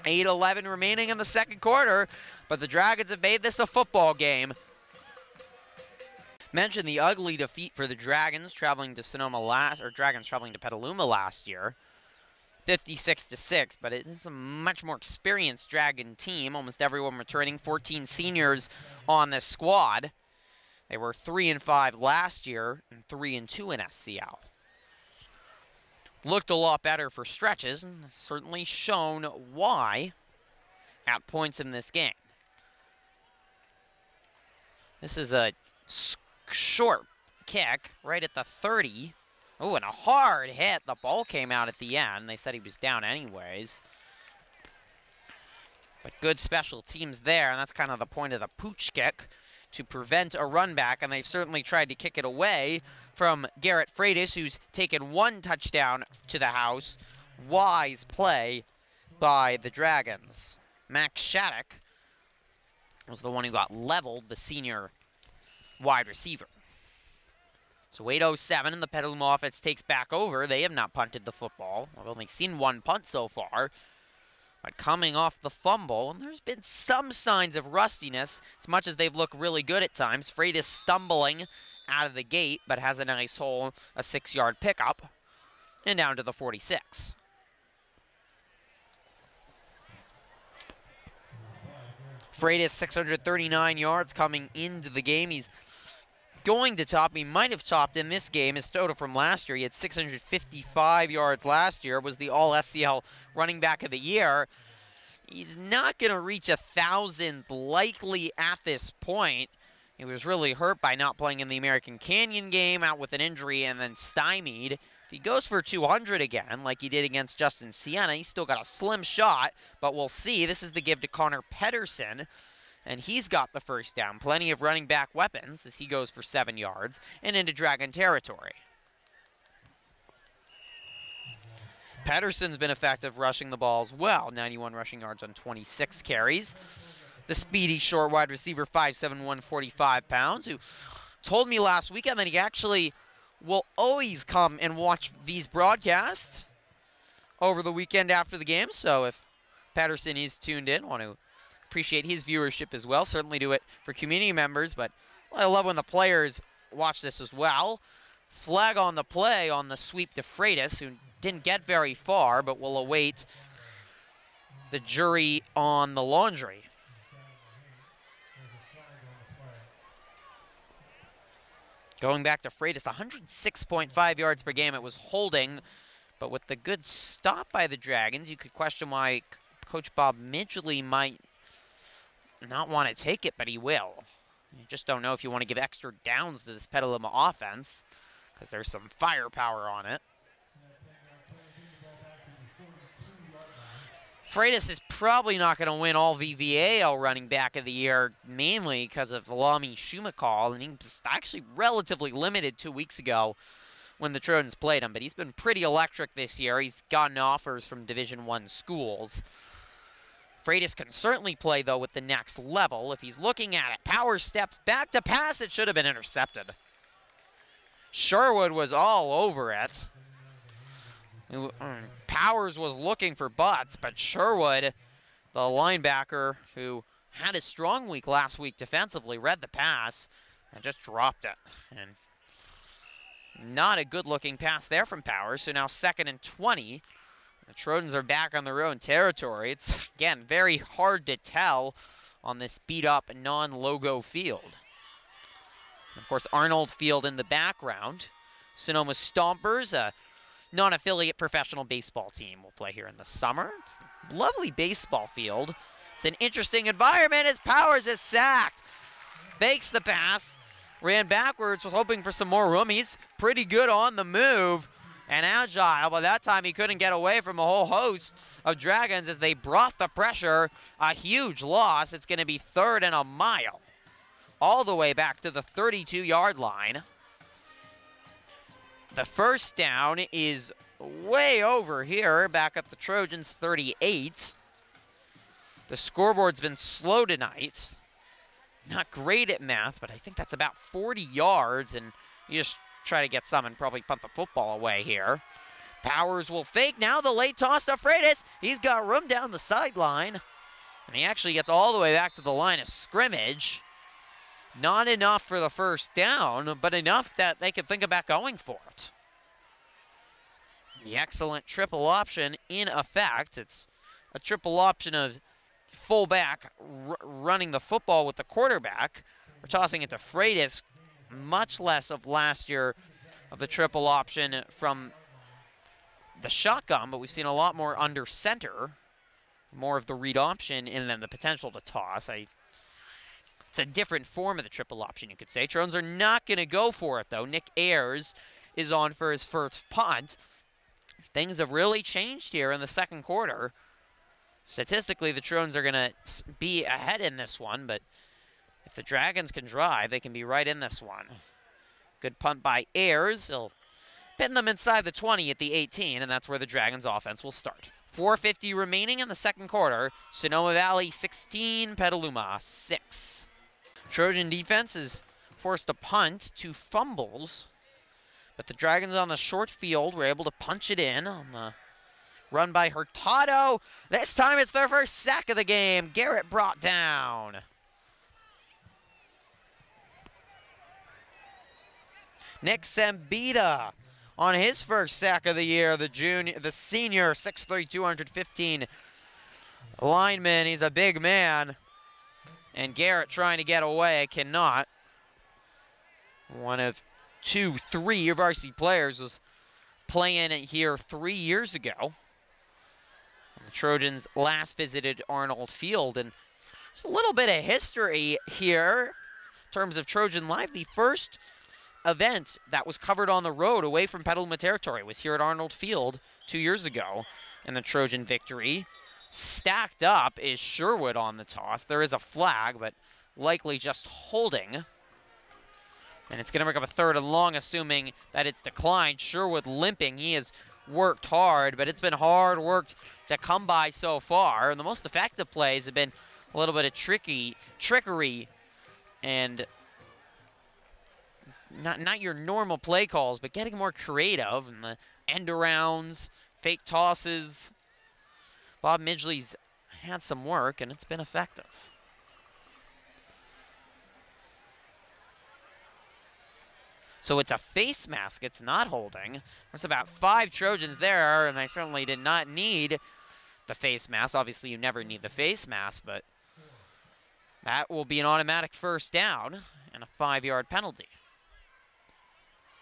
Speaker 3: 8:11 remaining in the 2nd quarter, but the Dragons have made this a football game. Mentioned the ugly defeat for the Dragons traveling to Dragons traveling to Petaluma last year, 56-6. But it is a much more experienced Dragon team. Almost everyone returning. 14 seniors on this squad. They were 3-5 last year and 3-2 in SCL. Looked a lot better for stretches, and certainly shown why at points in this game. This is a short kick right at the 30. Oh, and a hard hit. The ball came out at the end. They said he was down anyways. But good special teams there, and that's kind of the point of the pooch kick, to prevent a run back, and they've certainly tried to kick it away from Garrett Freitas, who's taken 1 touchdown to the house. Wise play by the Dragons. Max Shattuck was the one who got leveled, the senior wide receiver. So 8:07, and the Petaluma offense takes back over. They have not punted the football. I've only seen 1 punt so far. But coming off the fumble, and there's been some signs of rustiness, as much as they've looked really good at times. Freitas stumbling out of the gate, but has a nice hole, a 6-yard pickup, and down to the 46. Freitas, 639 yards coming into the game. He's going to top. He might have topped in this game his total from last year. He had 655 yards last year. Was the All-SCL running back of the year. He's not going to reach 1,000 likely at this point. He was really hurt by not playing in the American Canyon game, out with an injury, and then stymied. If he goes for 200 again, like he did against Justin Sienna, he's still got a slim shot, but we'll see. This is the give to Connor Pedersen, and he's got the first down. Plenty of running back weapons as he goes for 7 yards and into Dragon territory. Pedersen's been effective rushing the ball as well. 91 rushing yards on 26 carries. The speedy short wide receiver, 5'7", 145 pounds, who told me last weekend that he actually will always come and watch these broadcasts over the weekend after the game. So if Pedersen is tuned in, want to appreciate his viewership as well. Certainly do it for community members, but I love when the players watch this as well. Flag on the play on the sweep to Freitas, who didn't get very far, but will await the jury on the laundry. Going back to Freitas, 106.5 yards per game. It was holding, but with the good stop by the Dragons, you could question why Coach Bob Midgley might not want to take it, but he will. You just don't know if you want to give extra downs to this Petaluma offense, because there's some firepower on it. Freitas is probably not going to win all VVAL running back of the year, mainly because of Lami Shumakal, and he was actually relatively limited 2 weeks ago when the Trojans played him, but he's been pretty electric this year. He's gotten offers from Division I schools. Freitas can certainly play, though, with the next level. If he's looking at it, Power steps back to pass. It should have been intercepted. Sherwood was all over it. Powers was looking for butts, but Sherwood, the linebacker who had a strong week last week defensively, read the pass and just dropped it. And not a good-looking pass there from Powers, so now 2nd and 20. The Trojans are back on their own territory. It's, again, very hard to tell on this beat-up non-logo field. And of course, Arnold Field in the background. Sonoma Stompers, a non-affiliate professional baseball team, will play here in the summer. It's a lovely baseball field. It's an interesting environment as Powers is sacked. Fakes the pass, ran backwards, was hoping for some more room. He's pretty good on the move and agile. By that time, he couldn't get away from a whole host of Dragons as they brought the pressure. A huge loss. It's going to be 3rd and a mile, all the way back to the 32-yard line. The first down is way over here, back at the Trojans' 38. The scoreboard's been slow tonight. Not great at math, but I think that's about 40 yards, and you just try to get some and probably punt the football away here. Powers will fake now. The late toss to Freitas. He's got room down the sideline, and he actually gets all the way back to the line of scrimmage. Not enough for the first down, but enough that they could think about going for it. The excellent triple option in effect. It's a triple option of fullback running the football with the quarterback. We're tossing it to Freitas, much less of last year of the triple option from the shotgun, but we've seen a lot more under center, more of the read option, and then the potential to toss. It's a different form of the triple option, you could say. Trojans are not going to go for it, though. Nick Ayers is on for his first punt. Things have really changed here in the second quarter. Statistically, the Trojans are going to be ahead in this one, but if the Dragons can drive, they can be right in this one. Good punt by Ayers. He'll pin them inside the 20 at the 18, and that's where the Dragons offense will start. 4:50 remaining in the second quarter. Sonoma Valley 16, Petaluma 6. Trojan defense is forced to punt, 2 fumbles, but the Dragons on the short field were able to punch it in on the run by Hurtado. This time it's their first sack of the game. Garrett brought down. Nick Sambita on his first sack of the year, the senior, 6'3", 215 lineman. He's a big man. And Garrett trying to get away, cannot. One of 3 varsity players was playing here 3 years ago. The Trojans last visited Arnold Field, and there's a little bit of history here in terms of Trojan Live. The first event that was covered on the road away from Petaluma territory was here at Arnold Field 2 years ago, and the Trojan victory. Stacked up is Sherwood on the toss. There is a flag, but likely just holding. And it's going to bring up a 3rd and long, assuming that it's declined. Sherwood limping. He has worked hard, but it's been hard work to come by so far. And the most effective plays have been a little bit of trickery and not your normal play calls, but getting more creative and the end arounds, fake tosses. Bob Midgley's had some work, and it's been effective. So it's a face mask. It's not holding. There's about 5 Trojans there, and I certainly did not need the face mask. Obviously, you never need the face mask, but that will be an automatic first down and a 5-yard penalty.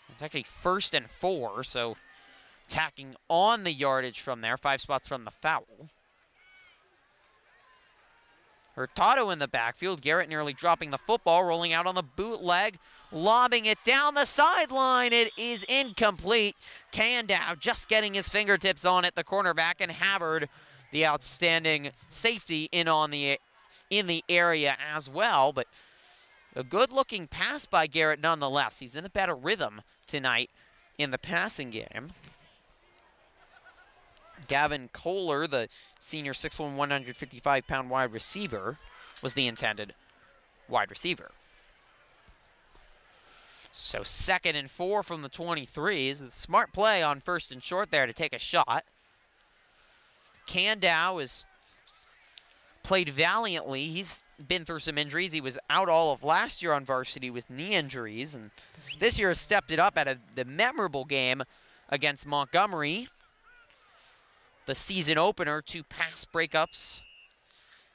Speaker 3: It's actually 1st and 4, so tacking on the yardage from there, 5 spots from the foul. Hurtado in the backfield. Garrett nearly dropping the football, rolling out on the bootleg, lobbing it down the sideline. It is incomplete. Kandow just getting his fingertips on it, the cornerback, and Havard, the outstanding safety, in the area as well. But a good-looking pass by Garrett nonetheless. He's in a better rhythm tonight in the passing game. Gavin Kohler, the senior 6'1", 155-pound wide receiver, was the intended wide receiver. So 2nd and 4 from the 23s. A smart play on 1st and short there to take a shot. Kandow has played valiantly. He's been through some injuries. He was out all of last year on varsity with knee injuries, and this year has stepped it up at the memorable game against Montgomery. The season opener, 2 pass breakups.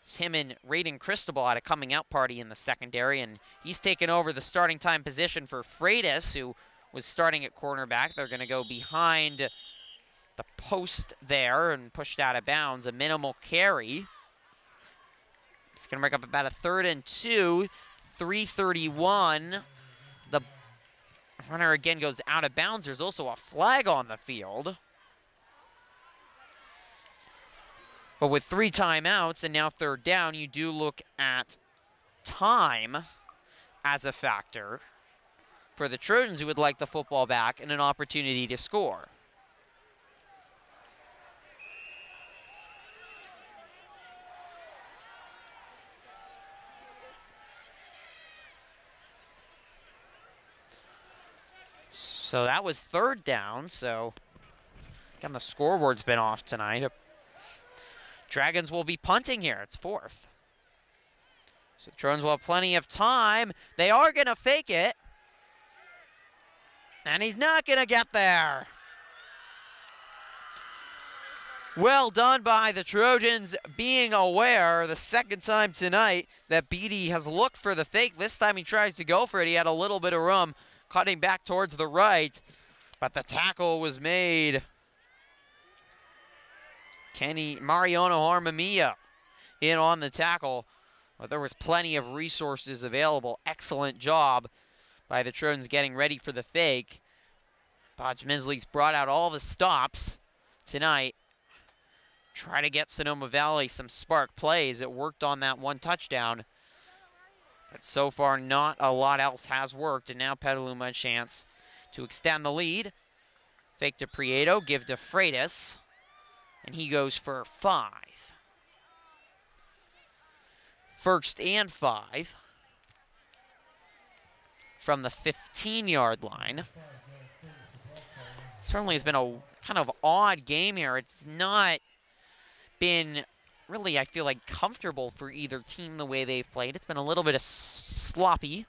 Speaker 3: It's him and Raiden Cristobal at a coming out party in the secondary, and he's taken over the starting time position for Freitas, who was starting at cornerback. They're going to go behind the post there and pushed out of bounds, a minimal carry. It's going to break up about a 3rd and 2, 3:31. The runner again goes out of bounds. There's also a flag on the field. But with 3 timeouts and now 3rd down, you do look at time as a factor for the Trojans, who would like the football back and an opportunity to score. So that was 3rd down, so again, the scoreboard's been off tonight. Dragons will be punting here. It's 4th. So the Trojans will have plenty of time. They are going to fake it. And he's not going to get there. Well done by the Trojans, being aware the 2nd time tonight that Beatty has looked for the fake. This time he tries to go for it. He had a little bit of room, cutting back towards the right, but the tackle was made. Mariano Armamia in on the tackle. But there was plenty of resources available. Excellent job by the Trojans getting ready for the fake. Bob Midgley's brought out all the stops tonight. try to get Sonoma Valley some spark plays. It worked on that one touchdown, but so far not a lot else has worked, and now Petaluma a chance to extend the lead. Fake to Prieto, give to Freitas, and he goes for 5. 1st and 5 from the 15-yard line. Certainly has been a kind of odd game here. It's not been really, I feel like, comfortable for either team the way they've played. It's been a little bit of sloppy.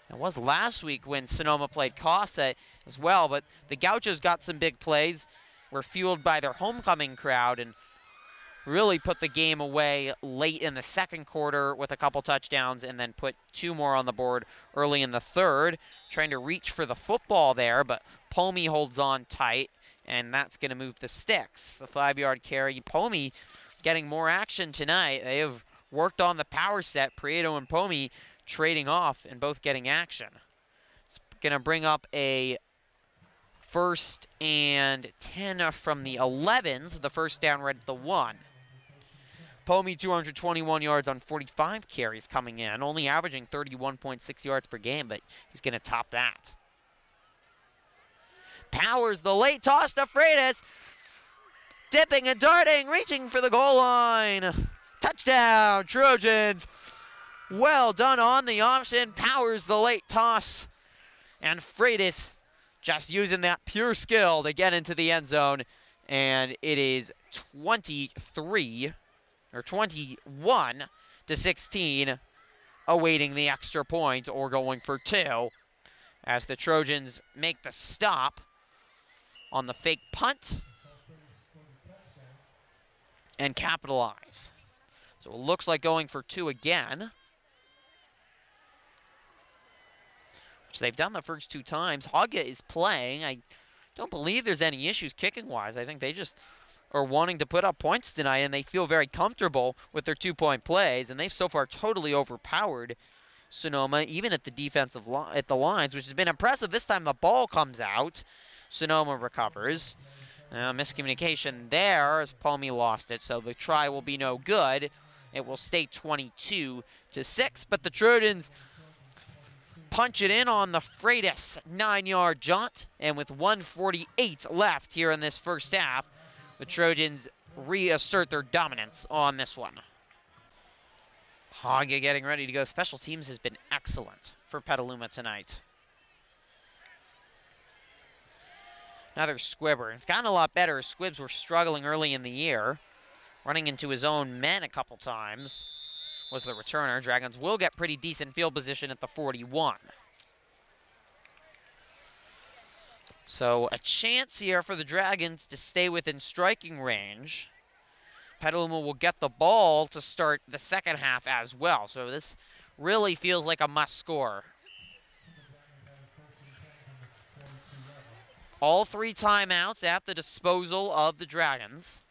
Speaker 3: It was last week when Sonoma played Casa as well, but the Gauchos got some big plays, were fueled by their homecoming crowd, and really put the game away late in the second quarter with a couple touchdowns, and then put 2 more on the board early in the third, trying to reach for the football there, but Pomey holds on tight, and that's going to move the sticks. The 5-yard carry. Pomey getting more action tonight. They have worked on the power set. Prieto and Pomey trading off and both getting action. It's going to bring up a 1st and 10 from the 11, so the first down right at the 1. Pomey 221 yards on 45 carries coming in, only averaging 31.6 yards per game, but he's going to top that. Powers the late toss to Freitas. Dipping and darting, reaching for the goal line. Touchdown, Trojans. Well done on the option. Powers the late toss. And Freitas just using that pure skill to get into the end zone. And it is 21 to 16, awaiting the extra point or going for 2 as the Trojans make the stop on the fake punt and capitalize. So it looks like going for 2 again, which they've done the first 2 times. Haga is playing. I don't believe there's any issues kicking-wise. I think they just are wanting to put up points tonight, and they feel very comfortable with their 2-point plays, and they've so far totally overpowered Sonoma, even at the defensive at the lines, which has been impressive. This time the ball comes out. Sonoma recovers. Miscommunication there as Pomey lost it, so the try will be no good. It will stay 22 to 6, but the Trojans punch it in on the Freitas 9-yard jaunt, and with 1:48 left here in this first half, the Trojans reassert their dominance on this one. Haga getting ready to go. Special teams has been excellent for Petaluma tonight. Another squibber. It's gotten a lot better. Squibs were struggling early in the year, running into his own men a couple times. Was the returner. Dragons will get pretty decent field position at the 41. So a chance here for the Dragons to stay within striking range. Petaluma will get the ball to start the second half as well. So this really feels like a must score. All 3 timeouts at the disposal of the Dragons.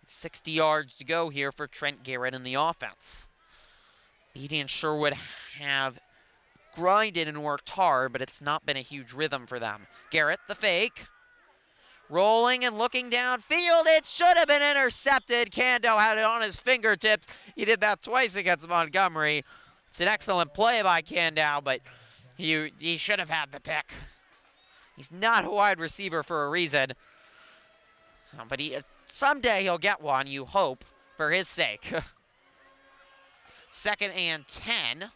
Speaker 3: 60 yards to go here for Trent Garrett in the offense. Beatty and Sherwood have grinded and worked hard, but it's not been a huge rhythm for them. Garrett, the fake. Rolling and looking downfield. It should have been intercepted. Cando had it on his fingertips. He did that twice against Montgomery. It's an excellent play by Cando, but he should have had the pick. He's not a wide receiver for a reason. But someday he'll get one, you hope, for his sake. 2nd and 10.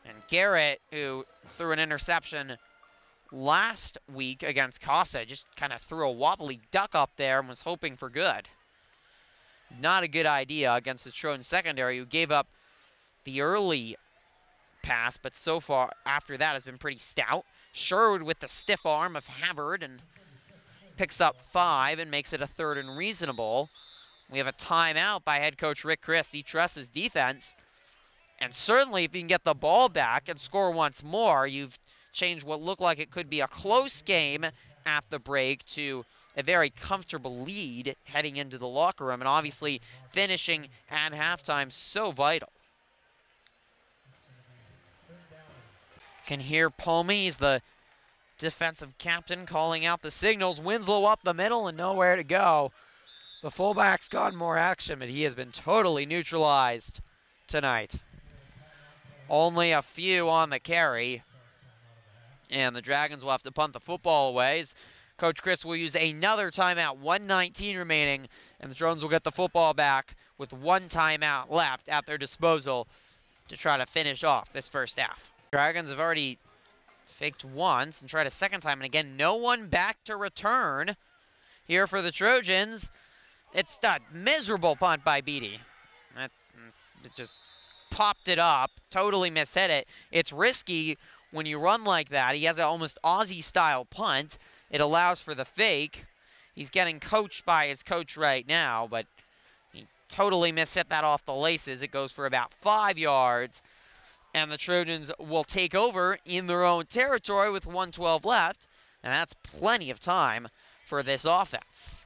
Speaker 3: And Garrett, who threw an interception last week against Casa, just kind of threw a wobbly duck up there and was hoping for good. Not a good idea against the Trojan secondary, who gave up the early pass, but so far after that has been pretty stout. Sherwood with the stiff arm of Havard and picks up 5 and makes it a 3rd and reasonable. We have a timeout by head coach Rick Christ. He trusts his defense. And certainly if you can get the ball back and score once more, you've changed what looked like it could be a close game at the break to a very comfortable lead heading into the locker room. And obviously finishing at halftime so vital. Can hear Pomey, he's the defensive captain, calling out the signals. Winslow up the middle and nowhere to go. The fullback's gotten more action, but he has been totally neutralized tonight. Only a few on the carry. And the Dragons will have to punt the football away. Coach Chris will use another timeout, 1:19 remaining, and the Trojans will get the football back with one timeout left at their disposal to try to finish off this first half. Dragons have already faked once and tried a second time, and again, no one back to return here for the Trojans. It's a miserable punt by Beatty. It just popped it up, totally mishit it. It's risky when you run like that. He has an almost Aussie-style punt. It allows for the fake. He's getting coached by his coach right now, but he totally mishit that off the laces. It goes for about 5 yards, and the Trojans will take over in their own territory with 1:12 left, and that's plenty of time for this offense.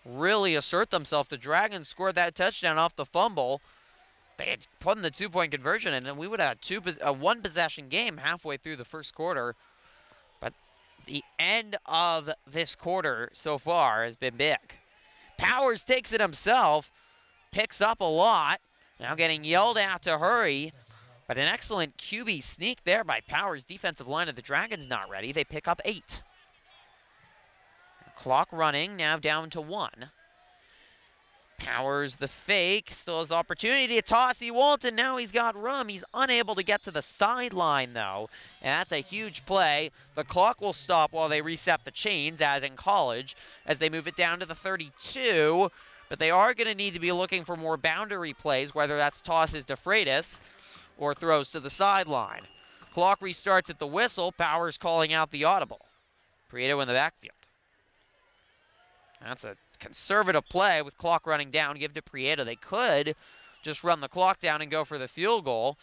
Speaker 3: Really assert themselves. The Dragons scored that touchdown off the fumble. They had put in the two-point conversion, and then we would have a one-possession game halfway through the first quarter. But the end of this quarter so far has been big. Powers takes it himself, picks up a lot, now getting yelled at to hurry. But an excellent QB sneak there by Powers. Defensive line of the Dragons not ready. They pick up 8. Clock running, now down to 1. Powers the fake, still has the opportunity to toss. He won't, and now he's got room. He's unable to get to the sideline, though, and that's a huge play. The clock will stop while they reset the chains, as in college, as they move it down to the 32. But they are going to need to be looking for more boundary plays, whether that's tosses to Freitas or throws to the sideline. Clock restarts at the whistle. Powers calling out the audible. Prieto in the backfield. That's a conservative play with clock running down. Give to Prieto. They could just run the clock down and go for the field goal.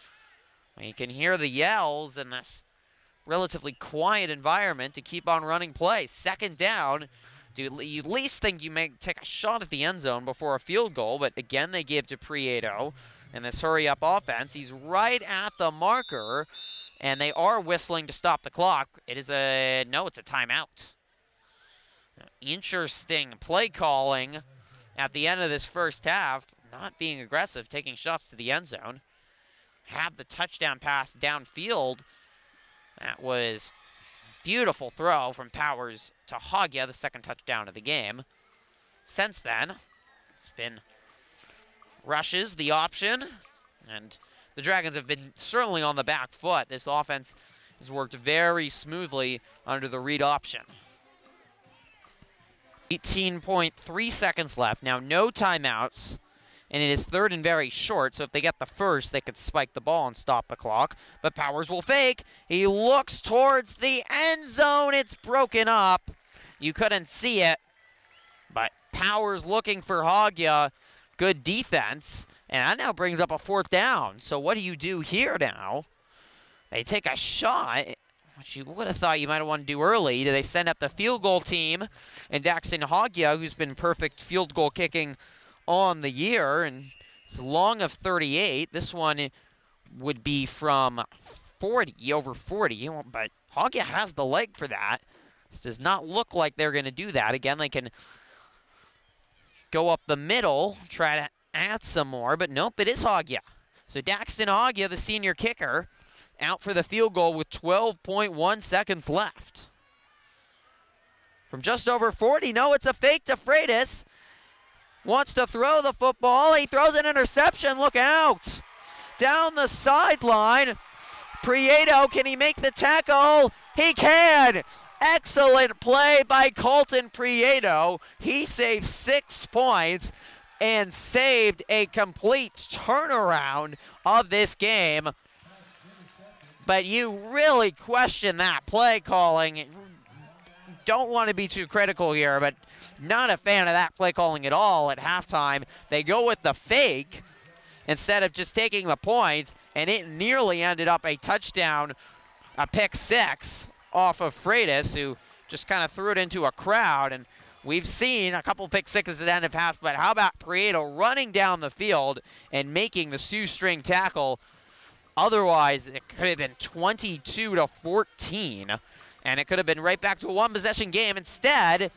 Speaker 3: You can hear the yells in this relatively quiet environment to keep on running plays. Second down. Do you at least think you may take a shot at the end zone before a field goal, but again, they give to Prieto in this hurry-up offense. He's right at the marker, and they are whistling to stop the clock. It's a timeout. Interesting play calling at the end of this first half. Not being aggressive, taking shots to the end zone. Have the touchdown pass downfield. That was beautiful throw from Powers to Hogya, the second touchdown of the game. Since then, it's been rushes, the option, and the Dragons have been certainly on the back foot. This offense has worked very smoothly under the read option. 18.3 seconds left. Now no timeouts, and it is third and very short, so if they get the first, they could spike the ball and stop the clock. But Powers will fake. He looks towards the end zone. It's broken up. You couldn't see it, but Powers looking for Hogya. Good defense, and that now brings up a fourth down. So what do you do here now? They take a shot, which you would have thought you might have wanted to do early. Do they send up the field goal team and Daxton Hogya, who's been perfect field goal kicking on the year, and it's long of 38. This one would be from 40, over 40, but Hogya has the leg for that. This does not look like they're going to do that. Again, they can go up the middle, try to add some more, but nope, it is Hogya. So Daxton Hogya, the senior kicker, out for the field goal with 12.1 seconds left. From just over 40, no, it's a fake to Freitas. Wants to throw the football. He throws an interception. Look out. Down the sideline. Prieto, can he make the tackle? He can. Excellent play by Colton Prieto. He saved 6 points and saved a complete turnaround of this game. But you really question that play calling. Don't want to be too critical here, but not a fan of that play calling at all at halftime. They go with the fake instead of just taking the points, and it nearly ended up a touchdown, a pick six off of Freitas, who just kind of threw it into a crowd. And we've seen a couple pick sixes at the end of half, but how about Prieto running down the field and making the shoestring tackle? Otherwise, it could have been 22-14, and it could have been right back to a one-possession game. Instead,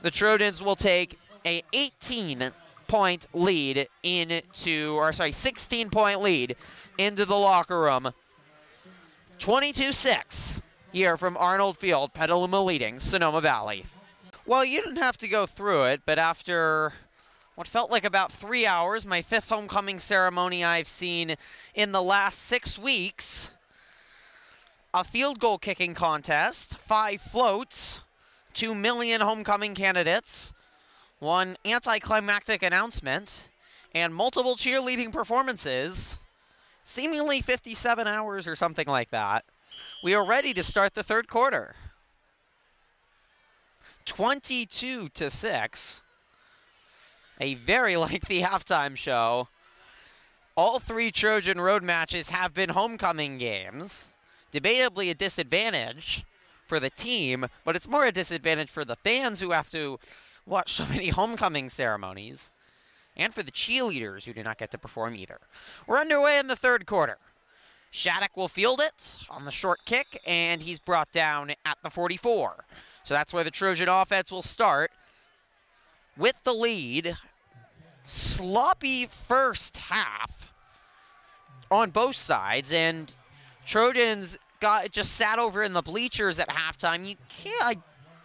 Speaker 3: the Trojans will take a 18-point lead into, or sorry, 16-point lead into the locker room. 22-6 here from Arnold Field, Petaluma leading Sonoma Valley. Well, you didn't have to go through it, but after what felt like about 3 hours, my 5th homecoming ceremony I've seen in the last 6 weeks, a field goal kicking contest, 5 floats, 2 million homecoming candidates, 1 anticlimactic announcement, and multiple cheerleading performances, seemingly 57 hours or something like that. We are ready to start the third quarter. 22-6. A very lengthy halftime show. All 3 Trojan road matches have been homecoming games. Debatably a disadvantage for the team, but it's more a disadvantage for the fans who have to watch so many homecoming ceremonies, and for the cheerleaders who do not get to perform either. We're underway in the third quarter. Shattuck will field it on the short kick, and he's brought down at the 44. So that's where the Trojan offense will start with the lead. Sloppy first half on both sides, and Trojans just sat over in the bleachers at halftime. I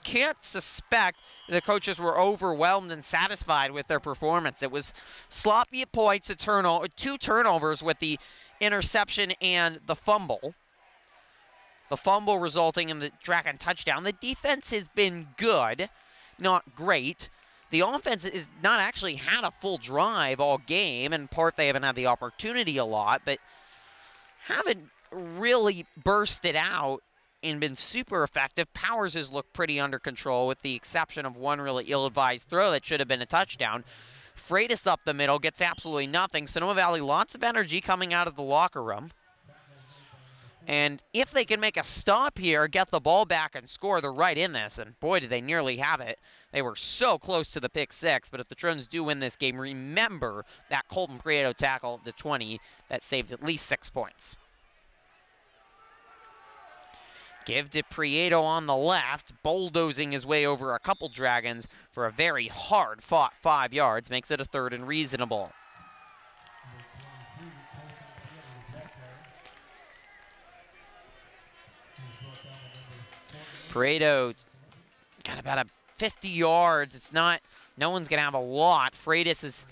Speaker 3: can't suspect the coaches were overwhelmed and satisfied with their performance. It was sloppy at points, 2 turnovers with the interception and the fumble. The fumble resulting in the Dragon touchdown. The defense has been good, not great. The offense is not actually had a full drive all game. In part, they haven't had the opportunity a lot, but haven't really bursted out and been super effective. Powers has looked pretty under control with the exception of 1 really ill-advised throw that should have been a touchdown. Freitas up the middle, gets absolutely nothing. Sonoma Valley, lots of energy coming out of the locker room. And if they can make a stop here, get the ball back and score, they're right in this. And boy, did they nearly have it. They were so close to the pick 6, but if the Trojans do win this game, remember that Colton Prieto tackle at the 20 that saved at least 6 points. Give to Prieto on the left, bulldozing his way over a couple Dragons for a very hard-fought 5 yards, makes it a 3rd and reasonable. Prieto got about 50 yards. It's not, no one's going to have a lot. Freitas has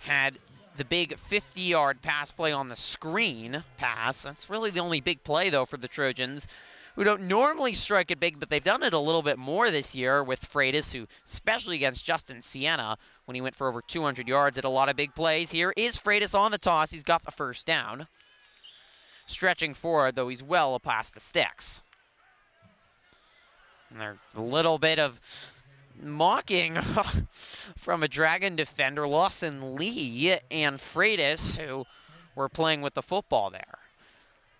Speaker 3: had the big 50-yard pass play on the screen pass. That's really the only big play, though, for the Trojans, who don't normally strike it big, but they've done it a little bit more this year with Freitas, who, especially against Justin Sienna, when he went for over 200 yards, had a lot of big plays. Here is Freitas on the toss. He's got the first down. Stretching forward, though, he's well past the sticks. And there's a little bit of mocking from a Dragon defender, Lawson Lee and Freitas, who were playing with the football there.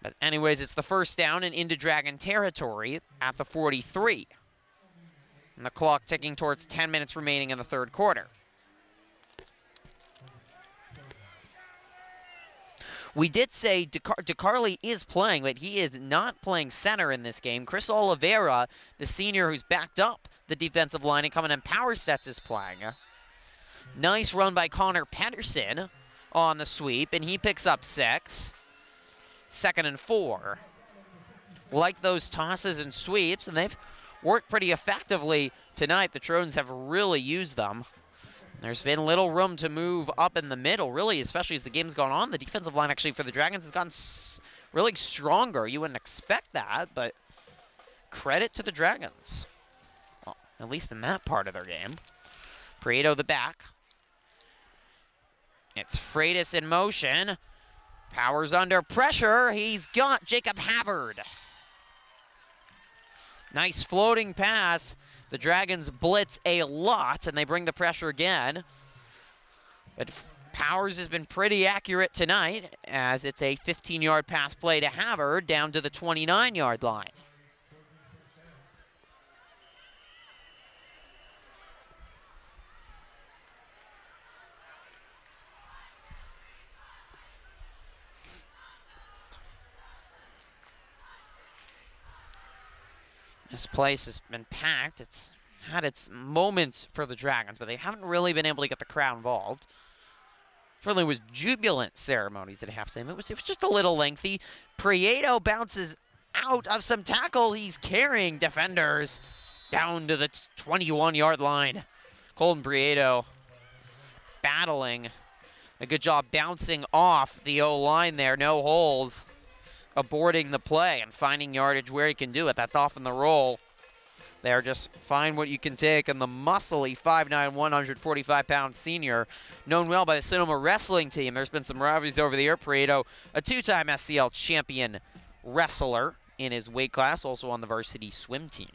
Speaker 3: But anyways, it's the first down and into Dragon territory at the 43. And the clock ticking towards 10 minutes remaining in the third quarter. We did say DeCarli is playing, but he is not playing center in this game. Chris Oliveira, the senior who's backed up the defensive line and coming in power sets, is playing. Nice run by Connor Pedersen on the sweep, and he picks up 6. 2nd and 4. Like those tosses and sweeps, and they've worked pretty effectively tonight. The Trojans have really used them. There's been little room to move up in the middle, really, especially as the game's gone on. The defensive line, actually, for the Dragons has gotten really stronger. You wouldn't expect that, but credit to the Dragons. Well, at least in that part of their game. Prieto the back. It's Freitas in motion. Powers under pressure. He's got Jacob Havard. Nice floating pass. The Dragons blitz a lot, and they bring the pressure again. But Powers has been pretty accurate tonight, as it's a 15-yard pass play to Havard down to the 29-yard line. This place has been packed. It's had its moments for the Dragons, but they haven't really been able to get the crowd involved. Certainly was jubilant ceremonies at halftime. It was just a little lengthy. Prieto bounces out of some tackle. He's carrying defenders down to the 21-yard line. Colton Prieto battling. A good job bouncing off the O-line there. No holes. Aborting the play and finding yardage where he can do it. That's often the role. There, just find what you can take. And the muscly 5'9", 145-pound senior, known well by the Sonoma wrestling team. There's been some rivalries over the year. Prieto, a two-time SCL champion wrestler in his weight class, also on the varsity swim team.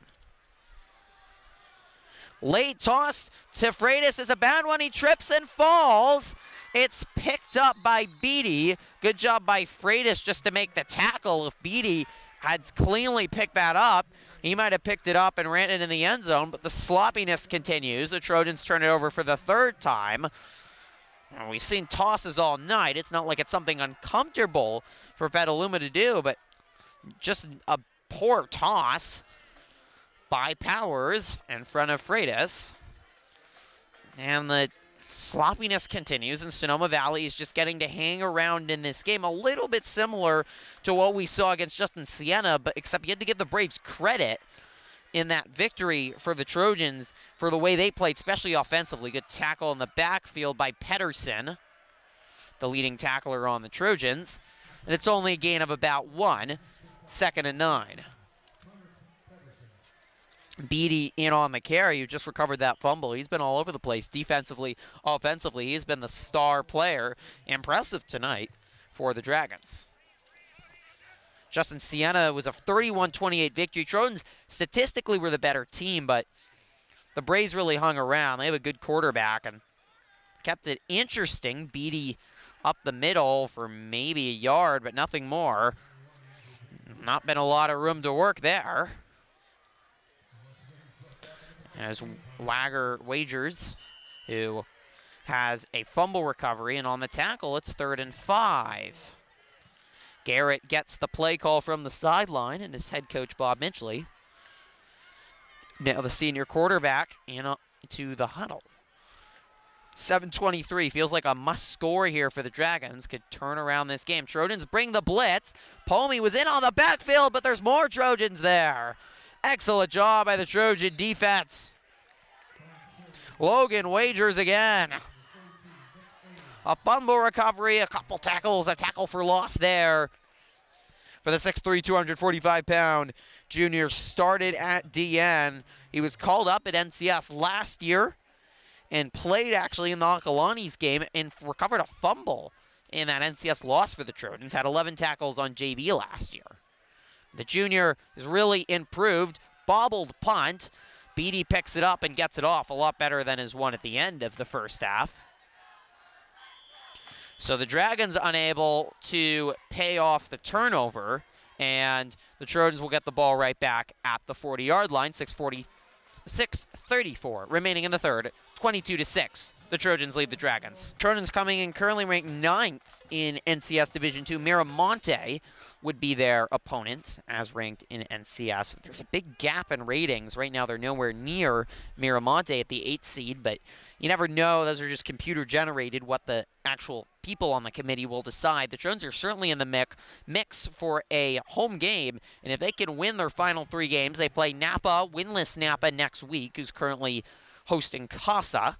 Speaker 3: Late toss to Freitas is a bad one. He trips and falls. It's picked up by Beatty. Good job by Freitas just to make the tackle. If Beatty had cleanly picked that up, he might have picked it up and ran it in the end zone, but the sloppiness continues. The Trojans turn it over for the third time. And we've seen tosses all night. It's not like it's something uncomfortable for Petaluma to do, but just a poor toss by Powers in front of Freitas. And the sloppiness continues, and Sonoma Valley is just getting to hang around in this game, a little bit similar to what we saw against Justin Siena, but except you had to give the Braves credit in that victory for the Trojans for the way they played, especially offensively. Good tackle in the backfield by Pedersen, the leading tackler on the Trojans, and it's only a gain of about 1, 2nd and 9. Beatty in on the carry, who just recovered that fumble. He's been all over the place defensively, offensively. He's been the star player. Impressive tonight for the Dragons. Justin Siena was a 31-28 victory. Trojans statistically were the better team, but the Braves really hung around. They have a good quarterback and kept it interesting. Beatty up the middle for maybe a yard, but nothing more. Not been a lot of room to work there. As Wagers, who has a fumble recovery, and on the tackle, it's 3rd and 5. Garrett gets the play call from the sideline, and his head coach, Bob Mitchley. Now the senior quarterback into the huddle. 7:23, feels like a must score here for the Dragons. Could turn around this game. Trojans bring the blitz. Pomey was in on the backfield, but there's more Trojans there. Excellent job by the Trojan defense. Logan Wagers again. A fumble recovery, a couple tackles, a tackle for loss there. For the 6'3", 245-pound junior, started at DN. He was called up at NCS last year and played actually in the Akalani's game and recovered a fumble in that NCS loss for the Trojans. Had 11 tackles on JV last year. The junior is really improved. Bobbled punt. Beatty picks it up and gets it off. A lot better than his one at the end of the first half. So the Dragons unable to pay off the turnover, and the Trojans will get the ball right back at the 40-yard line. 6:34 remaining in the third. 22-6. The Trojans lead the Dragons. Trojans coming in currently ranked 9th in NCS Division II. Miramonte would be their opponent as ranked in NCS. There's a big gap in ratings. Right now they're nowhere near Miramonte at the 8th seed, but you never know. Those are just computer generated, what the actual people on the committee will decide. The Trojans are certainly in the mix for a home game, and if they can win their final 3 games, they play Napa, winless Napa next week, who's currently hosting Casa.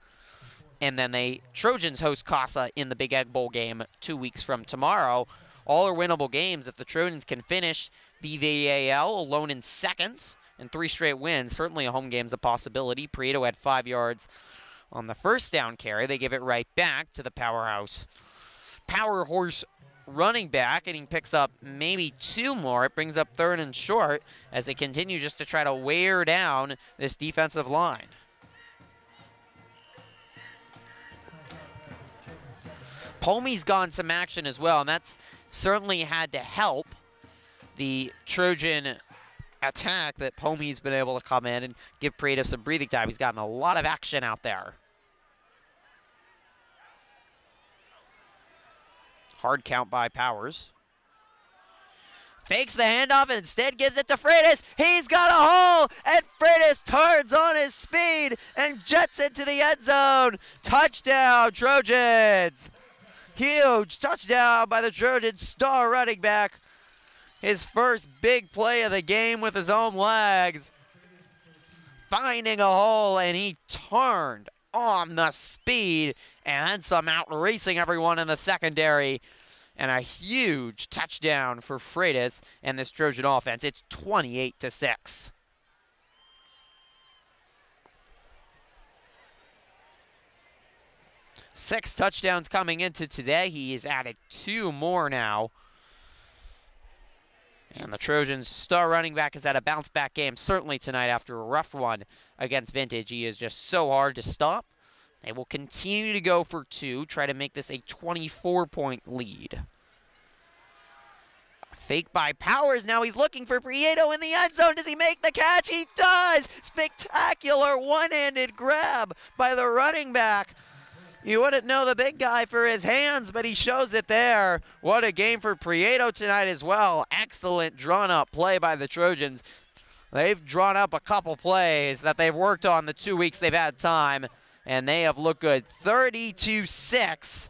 Speaker 3: And then the Trojans host Casa in the Big Egg Bowl game 2 weeks from tomorrow. All are winnable games. If the Trojans can finish BVAL alone in seconds and 3 straight wins, certainly a home game's a possibility. Prieto had 5 yards on the first down carry. They give it right back to the power horse running back, and he picks up maybe 2 more. It brings up 3rd and short as they continue just to try to wear down this defensive line. Pomey's gone some action as well, and that's certainly had to help the Trojan attack, that Pomey's been able to come in and give Prieto some breathing time. He's gotten a lot of action out there. Hard count by Powers. Fakes the handoff and instead gives it to Freitas. He's got a hole, and Freitas turns on his speed and jets into the end zone. Touchdown, Trojans. Huge touchdown by the Trojans star running back. His first big play of the game with his own legs. Finding a hole, and he turned on the speed and then some, out racing everyone in the secondary. And a huge touchdown for Freitas and this Trojan offense. It's 28-6. Six touchdowns coming into today. He has added 2 more now. And the Trojans' star running back has had a bounce-back game, certainly tonight after a rough one against Vintage. He is just so hard to stop. They will continue to go for 2, try to make this a 24-point lead. Fake by Powers. Now he's looking for Prieto in the end zone. Does he make the catch? He does! Spectacular one-handed grab by the running back. You wouldn't know the big guy for his hands, but he shows it there. What a game for Prieto tonight as well. Excellent drawn-up play by the Trojans. They've drawn up a couple plays that they've worked on the 2 weeks they've had time, and they have looked good. 32-6,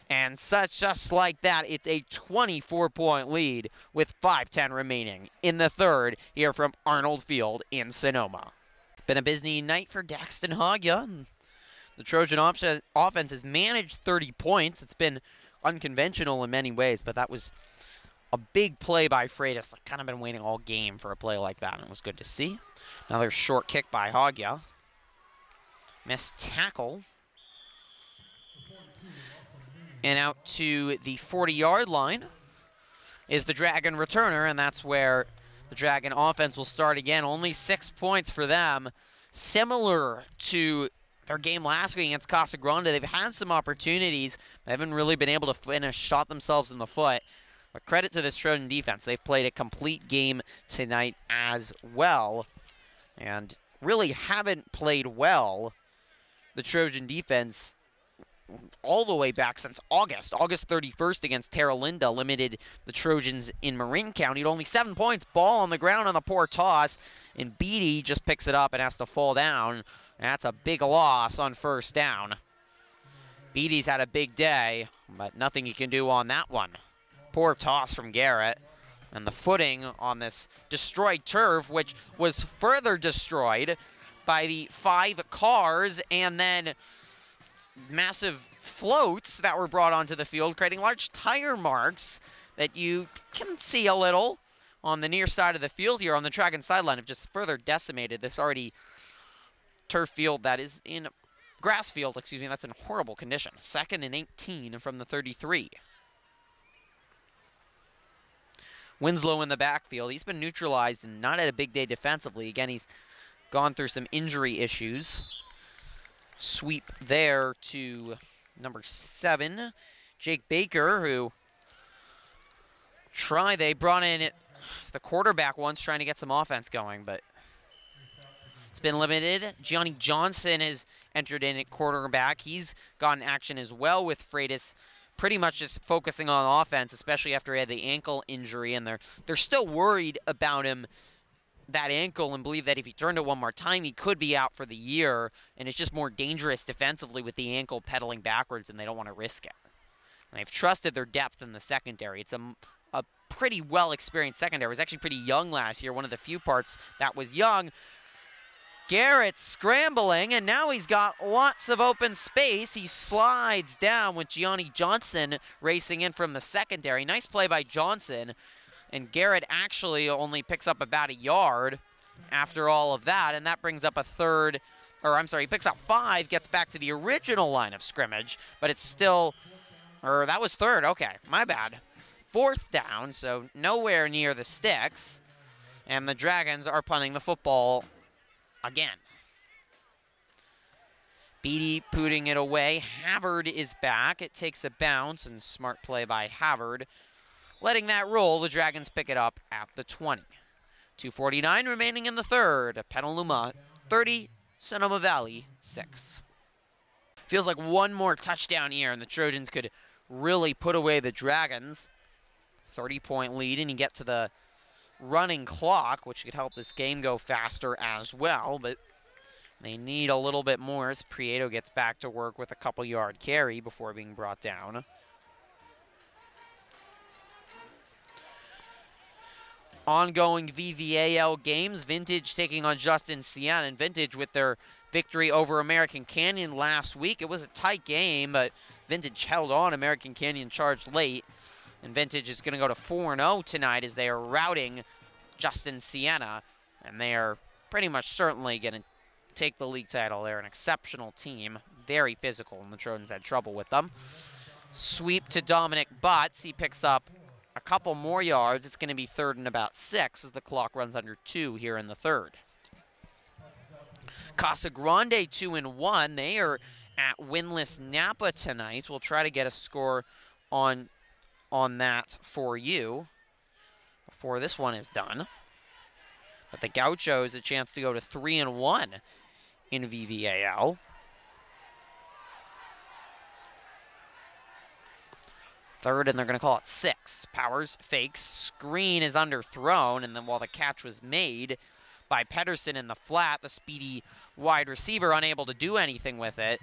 Speaker 3: and just like that, it's a 24-point lead with 5:10 remaining in the third here from Arnold Field in Sonoma. It's been a busy night for Daxton Hogya. The Trojan offense has managed 30 points. It's been unconventional in many ways, but that was a big play by Freitas. I've kind of been waiting all game for a play like that, and it was good to see. Another short kick by Hogya. Missed tackle. And out to the 40-yard line is the Dragon returner, and that's where the Dragon offense will start again. Only 6 points for them. Similar to their game last week against Casa Grande, they've had some opportunities. They haven't really been able to finish, shot themselves in the foot. But credit to this Trojan defense. They've played a complete game tonight as well. And really haven't played well, the Trojan defense, all the way back since August. August 31st against Terra Linda limited the Trojans in Marin County. Only 7 points. Ball on the ground on the poor toss. And Beatty just picks it up and has to fall down. That's a big loss on first down. Beatty's had a big day, but nothing you can do on that one. Poor toss from Garrett. And the footing on this destroyed turf, which was further destroyed by the 5 cars and then massive floats that were brought onto the field, creating large tire marks that you can see a little on the near side of the field here on the Dragon sideline. Have just further decimated this already turf field that is in grass field, excuse me, that's in horrible condition. 2nd and 18 from the 33. Winslow in the backfield. He's been neutralized and not had a big day defensively. Again, he's gone through some injury issues. Sweep there to number 7, Jake Baker, who they brought in it as the quarterback once, trying to get some offense going, but it's been limited. Gianni Johnson has entered in at quarterback. He's gotten action as well with Freitas, pretty much just focusing on offense, especially after he had the ankle injury, and they're still worried about him, that ankle, and believe that if he turned it one more time, he could be out for the year, and it's just more dangerous defensively with the ankle pedaling backwards, and they don't want to risk it. And they've trusted their depth in the secondary. It's a pretty well-experienced secondary. It was actually pretty young last year, one of the few parts that was young. Garrett scrambling, and now he's got lots of open space. He slides down with Gianni Johnson racing in from the secondary. Nice play by Johnson, and Garrett actually only picks up about a yard after all of that, and that brings up he picks up 5, gets back to the original line of scrimmage, but it's still, that was 3rd, okay, my bad. 4th down, so nowhere near the sticks, and the Dragons are punting the football again. Beatty putting it away. Havard is back. It takes a bounce, and smart play by Havard. Letting that roll, the Dragons pick it up at the 20. 2:49 remaining in the third. Petaluma 30, Sonoma Valley 6. Feels like one more touchdown here, and the Trojans could really put away the Dragons. 30-point lead, and you get to the running clock, which could help this game go faster as well, but they need a little bit more as Prieto gets back to work with a couple-yard carry before being brought down. Ongoing VVAL games, Vintage taking on Justin Sienna, and Vintage with their victory over American Canyon last week. It was a tight game, but Vintage held on. American Canyon charged late, and Vintage is going to go to 4-0 tonight as they are routing Justin Sienna, and they are pretty much certainly going to take the league title. They're an exceptional team, very physical, and the Trojans had trouble with them. Sweep to Dominic Butts. He picks up a couple more yards. It's going to be 3rd and about 6 as the clock runs under 2 here in the 3rd. Casa Grande 2-1. They are at winless Napa tonight. We'll try to get a score on that for you before this one is done. But the Gauchos a chance to go to 3-1 in VVAL. Third, and they're going to call it 6. Powers fakes. Screen is underthrown, and then while the catch was made by Pedersen in the flat, the speedy wide receiver unable to do anything with it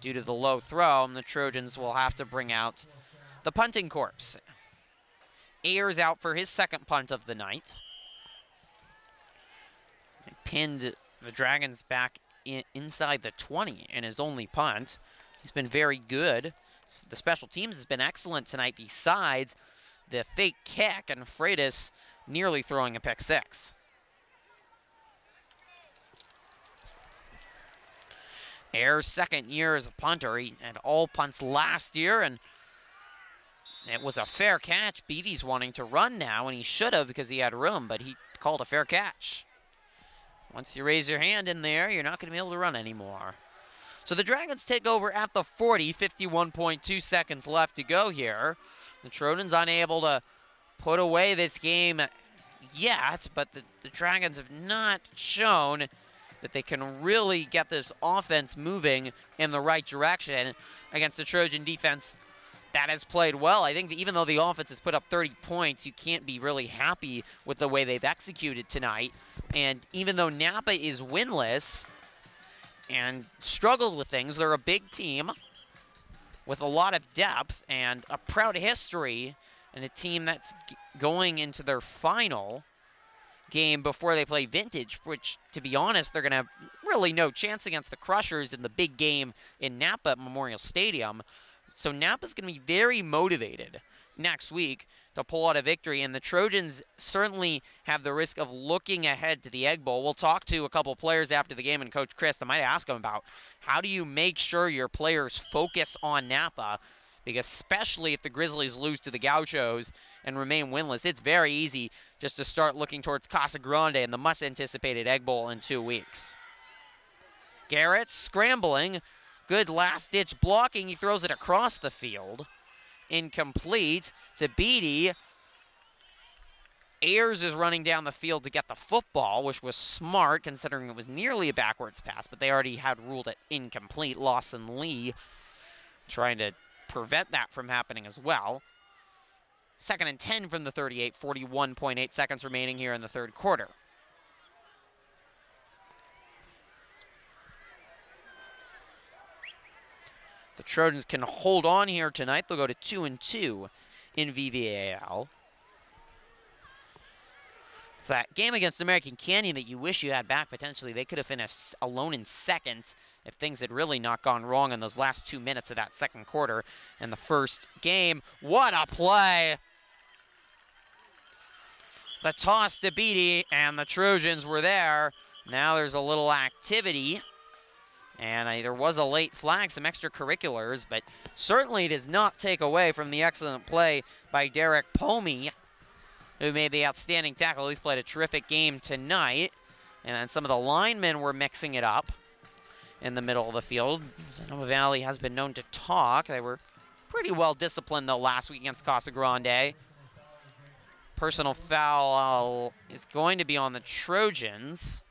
Speaker 3: due to the low throw, and the Trojans will have to bring out the punting corps. Ayers out for his 2nd punt of the night. He pinned the Dragons back inside the 20 in his only punt. He's been very good. The special teams has been excellent tonight besides the fake kick and Freitas nearly throwing a pick 6. Ayers' 2nd year as a punter. He had all punts last year, and it was a fair catch. Beatty's wanting to run now, and he should have because he had room, but he called a fair catch. Once you raise your hand in there, you're not going to be able to run anymore. So the Dragons take over at the 40, 51.2 seconds left to go here. The Trojans unable to put away this game yet, but the Dragons have not shown that they can really get this offense moving in the right direction against the Trojan defense that has played well. I think that even though the offense has put up 30 points, you can't be really happy with the way they've executed tonight. And even though Napa is winless and struggled with things, they're a big team with a lot of depth and a proud history, and a team that's going into their final game before they play Vintage, which, to be honest, they're going to have really no chance against the Crushers in the big game in Napa at Memorial Stadium. So Napa's going to be very motivated next week to pull out a victory, and the Trojans certainly have the risk of looking ahead to the Egg Bowl. We'll talk to a couple players after the game, and Coach Chris, I might ask him about how do you make sure your players focus on Napa, because especially if the Grizzlies lose to the Gauchos and remain winless, it's very easy just to start looking towards Casa Grande and the much-anticipated Egg Bowl in 2 weeks. Garrett scrambling. Good last-ditch blocking. He throws it across the field. Incomplete to Beatty. Ayers is running down the field to get the football, which was smart considering it was nearly a backwards pass, but they already had ruled it incomplete. Lawson Lee trying to prevent that from happening as well. 2nd and 10 from the 38, 41.8 seconds remaining here in the 3rd quarter. The Trojans can hold on here tonight. They'll go to 2-2 in VVAL. It's that game against American Canyon that you wish you had back potentially. They could have finished alone in 2nd if things had really not gone wrong in those last 2 minutes of that 2nd quarter in the 1st game. What a play! The toss to Beatty, and the Trojans were there. Now there's a little activity. And there was a late flag, some extracurriculars, but certainly does not take away from the excellent play by Derek Pomey, who made the outstanding tackle. He's played a terrific game tonight. And then some of the linemen were mixing it up in the middle of the field. Sonoma Valley has been known to talk. They were pretty well disciplined, though, last week against Casa Grande. Personal foul is going to be on the Trojans.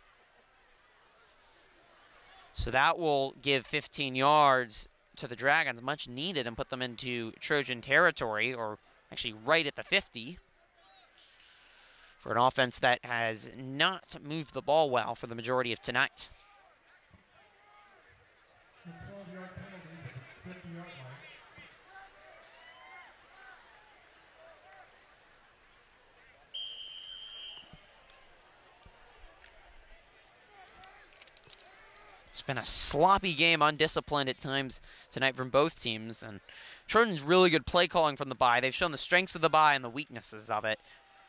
Speaker 3: So that will give 15 yards to the Dragons, much needed, and put them into Trojan territory, or actually right at the 50. for an offense that has not moved the ball well for the majority of tonight. It's been a sloppy game, undisciplined at times tonight from both teams. And Trojans really good play calling from the bye. They've shown the strengths of the bye and the weaknesses of it,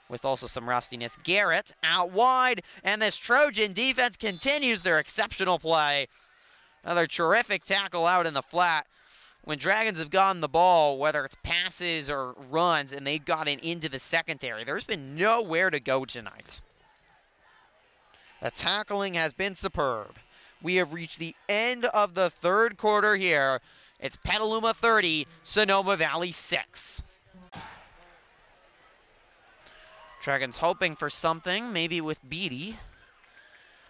Speaker 3: with also some rustiness. Garrett out wide, and this Trojan defense continues their exceptional play. Another terrific tackle out in the flat. When Dragons have gotten the ball, whether it's passes or runs, and they've gotten into the secondary, there's been nowhere to go tonight. The tackling has been superb. We have reached the end of the third quarter here. It's Petaluma 30, Sonoma Valley 6. Dragons hoping for something, maybe with Beatty.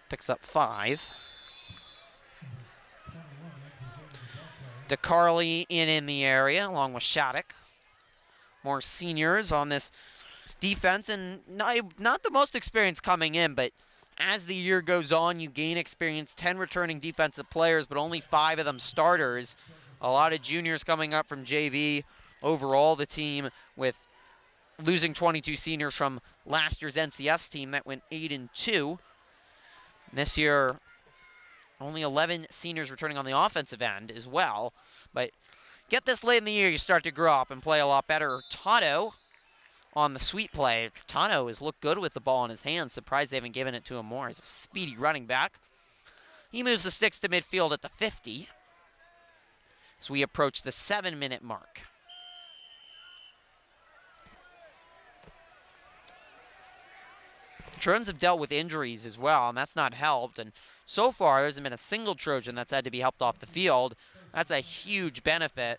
Speaker 3: Picks up 5. DeCarly in the area, along with Shattuck. More seniors on this defense, and not the most experience coming in, but as the year goes on, you gain experience. 10 returning defensive players, but only 5 of them starters. A lot of juniors coming up from JV. Overall, the team with losing 22 seniors from last year's NCS team that went 8-2. This year, only 11 seniors returning on the offensive end as well. But get this late in the year, you start to grow up and play a lot better. Tato on the sweep play. Tato has looked good with the ball in his hands. Surprised they haven't given it to him more. He's a speedy running back. He moves the sticks to midfield at the 50 as we approach the 7-minute mark. Trojans have dealt with injuries as well, and that's not helped. And so far, there hasn't been a single Trojan that's had to be helped off the field. That's a huge benefit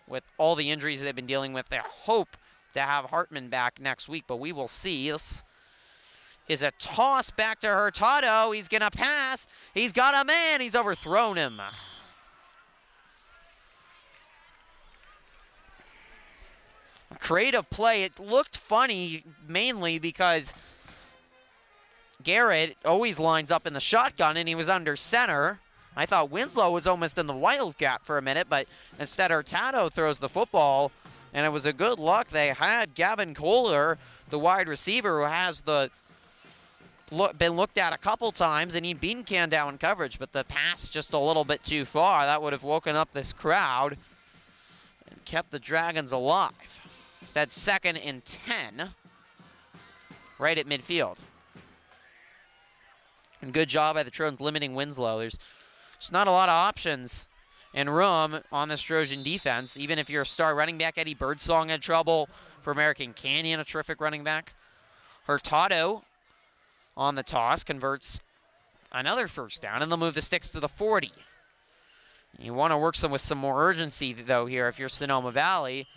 Speaker 3: with all the injuries they've been dealing with. They hope to have Hartman back next week, but we will see. This is a toss back to Hurtado. He's going to pass. He's got a man. He's overthrown him. Creative play. It looked funny mainly because Garrett always lines up in the shotgun, and he was under center. I thought Winslow was almost in the wildcat for a minute, but instead Hurtado throws the football, and it was a good luck. They had Gavin Kohler, the wide receiver, who has been looked at a couple times, and he bean can down coverage, but the pass just a little bit too far. That would have woken up this crowd and kept the Dragons alive. That's 2nd and 10, right at midfield. And good job by the Trojans limiting Winslow. There's not a lot of options and room on this Trojan defense. Even if you're a star running back, Eddie Birdsong had trouble. For American Canyon, a terrific running back. Hurtado on the toss converts another first down, and they'll move the sticks to the 40. You want to work with some more urgency, though, here if you're Sonoma Valley,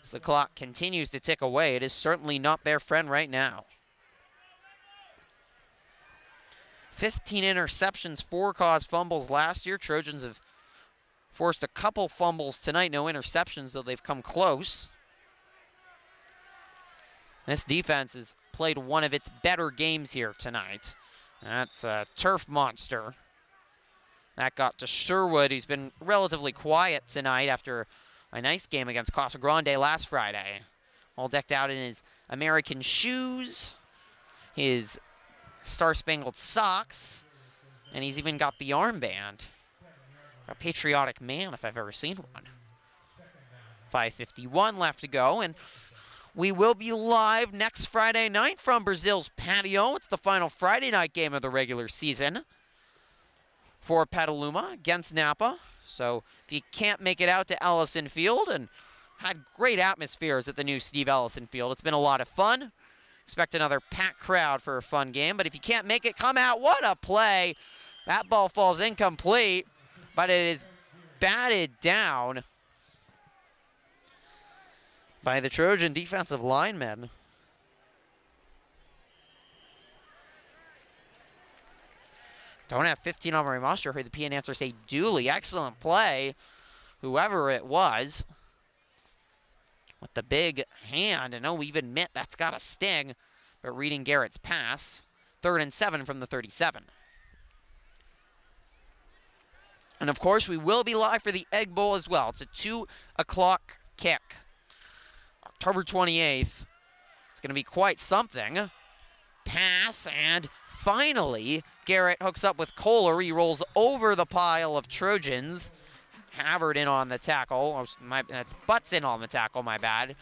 Speaker 3: as the clock continues to tick away. It is certainly not their friend right now. 15 interceptions, 4 caused fumbles last year. Trojans have forced a couple fumbles tonight, no interceptions, though they've come close. This defense has played one of its better games here tonight. That's a turf monster. That got to Sherwood. He's been relatively quiet tonight after a nice game against Casa Grande last Friday. All decked out in his American shoes, his Star-Spangled socks, and he's even got the armband. A patriotic man if I've ever seen one. 5:51 left to go, and we will be live next Friday night from Brazil's patio. It's the final Friday night game of the regular season for Petaluma against Napa. So if you can't make it out to Ellison Field, and had great atmospheres at the new Steve Ellison Field, it's been a lot of fun. Expect another packed crowd for a fun game, but if you can't make it, come out. What a play. That ball falls incomplete, but it is batted down by the Trojan defensive linemen. Don't have 15 on my roster. Heard the PN answer say Dooley. Excellent play, whoever it was. With the big hand, and oh, we even admit that's got a sting. but reading Garrett's pass. 3rd and 7 from the 37. And of course, we will be live for the Egg Bowl as well. It's a 2 o'clock kick. October 28th. It's going to be quite something. Pass, and finally, Garrett hooks up with Kohler. He rolls over the pile of Trojans. Havard in on the tackle. That's Butts in on the tackle, my bad.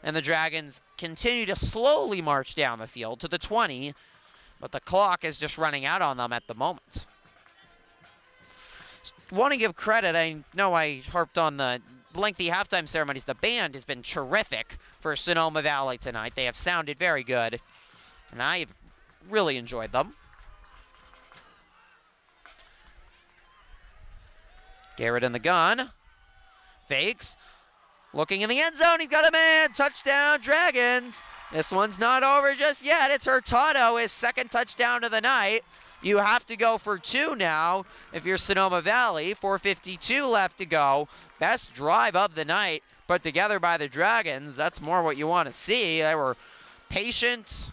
Speaker 3: And the Dragons continue to slowly march down the field to the 20, but the clock is just running out on them at the moment. Want to give credit. I know I harped on the lengthy halftime ceremonies. The band has been terrific for Sonoma Valley tonight. They have sounded very good, and I've really enjoyed them. Garrett in the gun. Fakes. Looking in the end zone. He's got a man. Touchdown, Dragons. This one's not over just yet. It's Hurtado, his 2nd touchdown of the night. You have to go for 2 now if you're Sonoma Valley. 4:52 left to go. Best drive of the night put together by the Dragons. That's more what you want to see. They were patient.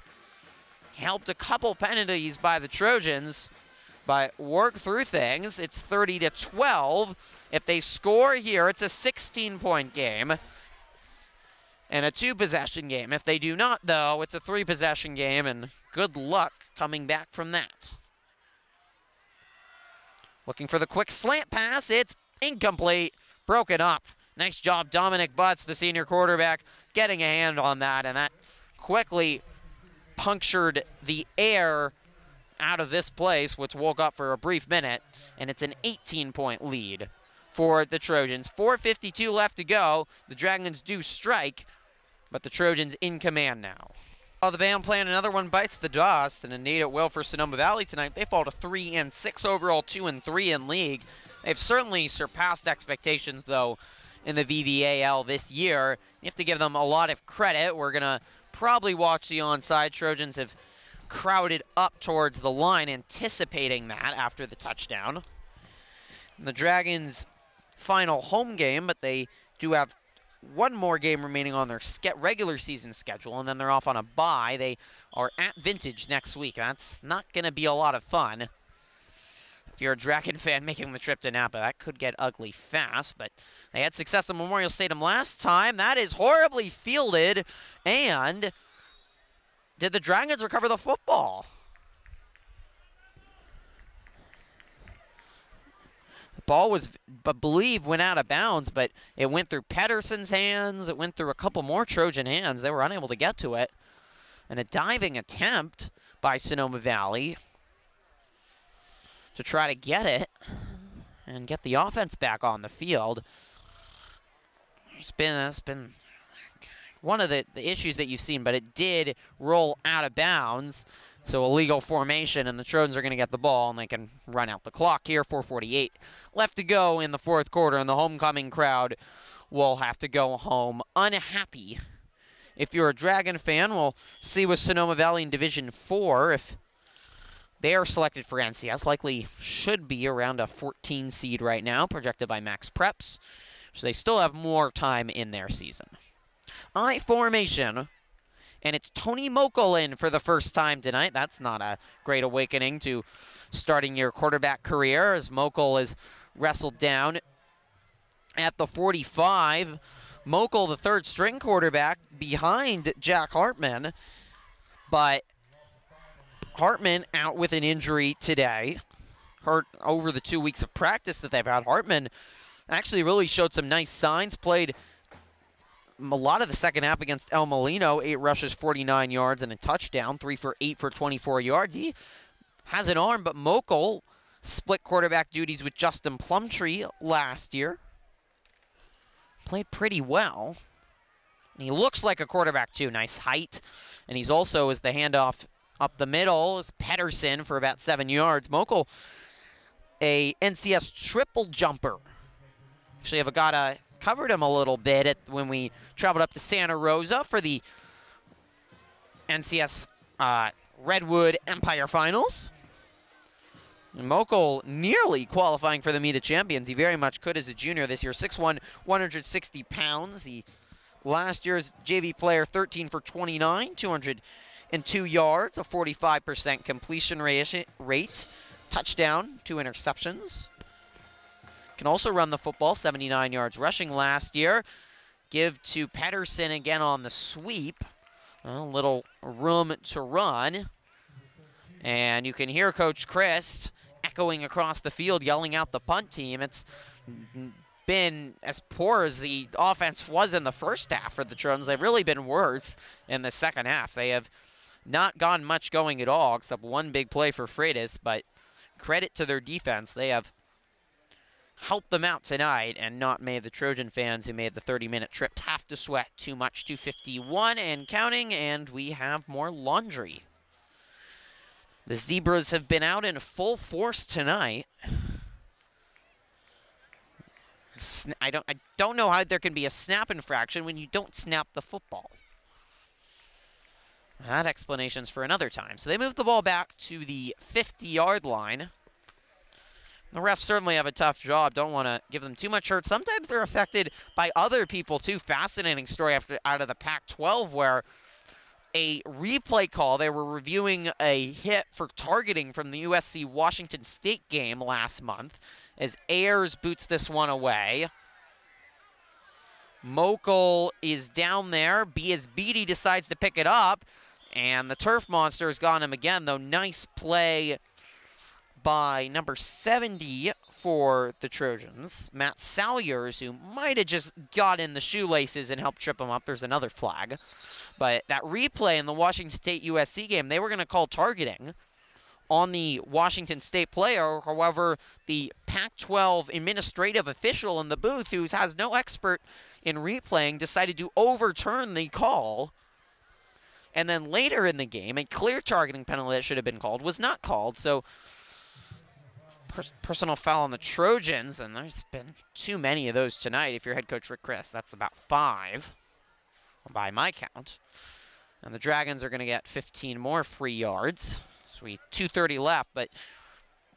Speaker 3: Helped a couple penalties by the Trojans, but work through things. It's 30-12. If they score here, it's a 16-point game and a 2-possession game. If they do not, though, it's a 3-possession game, and good luck coming back from that. Looking for the quick slant pass. It's incomplete. Broken up. Nice job, Dominic Butts, the senior quarterback, getting a hand on that, and that quickly punctured the air out of this place, which woke up for a brief minute, and it's an 18-point lead for the Trojans. 4:52 left to go. The Dragons do strike, but the Trojans in command now. Oh, the band playing another one bites the dust, and indeed it will for Sonoma Valley tonight. They fall to 3-6 overall, 2-3 in league. They've certainly surpassed expectations, though, in the VVAL this year. You have to give them a lot of credit. We're going to probably watch the onside. Trojans have crowded up towards the line, anticipating that after the touchdown. And the Dragons' final home game, but they do have one more game remaining on their regular season schedule, and then they're off on a bye. They are at Vintage next week. That's not going to be a lot of fun. If you're a Dragon fan making the trip to Napa, that could get ugly fast, but they had success at Memorial Stadium last time. That is horribly fielded, and did the Dragons recover the football? The ball was, I believe, went out of bounds, but it went through Pedersen's hands. It went through a couple more Trojan hands. They were unable to get to it. And a diving attempt by Sonoma Valley to try to get it and get the offense back on the field. It's been one of the issues that you've seen, but it did roll out of bounds. So illegal formation, and the Trojans are going to get the ball, and they can run out the clock here. 4:48 left to go in the 4th quarter, and the homecoming crowd will have to go home unhappy. If you're a Dragon fan, we'll see with Sonoma Valley in Division 4 if they are selected for NCS. Likely should be around a 14 seed right now, projected by Max Preps. So they still have more time in their season. I formation. And it's Tony Mokel in for the first time tonight. That's not a great awakening to starting your quarterback career, as Mokel is wrestled down at the 45. Mokel, the 3rd string quarterback, behind Jack Hartman. But Hartman out with an injury today. Hurt over the 2 weeks of practice that they've had. Hartman actually really showed some nice signs, played a lot of the second half against El Molino. 8 rushes, 49 yards, and a touchdown. 3 for 8 for 24 yards. He has an arm, but Mokel split quarterback duties with Justin Plumtree last year. Played pretty well. And he looks like a quarterback, too. Nice height. And he's also, as the handoff up the middle, is Pedersen for about 7 yards. Mokel, a NCS triple jumper. Actually, I've got covered him a little bit when we traveled up to Santa Rosa for the NCS Redwood Empire Finals. And Mokel nearly qualifying for the Meet of Champions. He very much could as a junior this year. 6'1", 160 pounds. He last year's JV player, 13 for 29, and 2 yards, a 45% completion rate, touchdown, 2 interceptions. Can also run the football, 79 yards rushing last year. Give to Pedersen again on the sweep. A little room to run. And you can hear Coach Christ echoing across the field, yelling out the punt team. It's been as poor as the offense was in the first half for the Trojans. They've really been worse in the second half. They have not gone much going at all, except one big play for Freitas, but credit to their defense. They have helped them out tonight and not made the Trojan fans who made the 30-minute trip have to sweat too much. 2:51 and counting, and we have more laundry. The Zebras have been out in full force tonight. I don't know how there can be a snap infraction when you don't snap the football. That explanation's for another time. So they move the ball back to the 50-yard line. The refs certainly have a tough job. Don't want to give them too much hurt. Sometimes they're affected by other people too. Fascinating story out of the Pac-12 where a replay call, they were reviewing a hit for targeting from the USC-Washington State game last month as Ayers boots this one away. Mokel is down there. Beatty decides to pick it up, and the Turf Monster has got him again, though. Nice play by number 70 for the Trojans, Matt Salyers, who might have just got in the shoelaces and helped trip him up. There's another flag. But that replay in the Washington State-USC game, they were going to call targeting on the Washington State player. However, the Pac-12 administrative official in the booth, who has no expert in replaying, decided to overturn the call. And then later in the game, a clear targeting penalty that should have been called was not called. So personal foul on the Trojans, and there's been too many of those tonight. If you're head coach Rick Chris, that's about 5 by my count. And the Dragons are going to get 15 more free yards. So we 2:30 left, but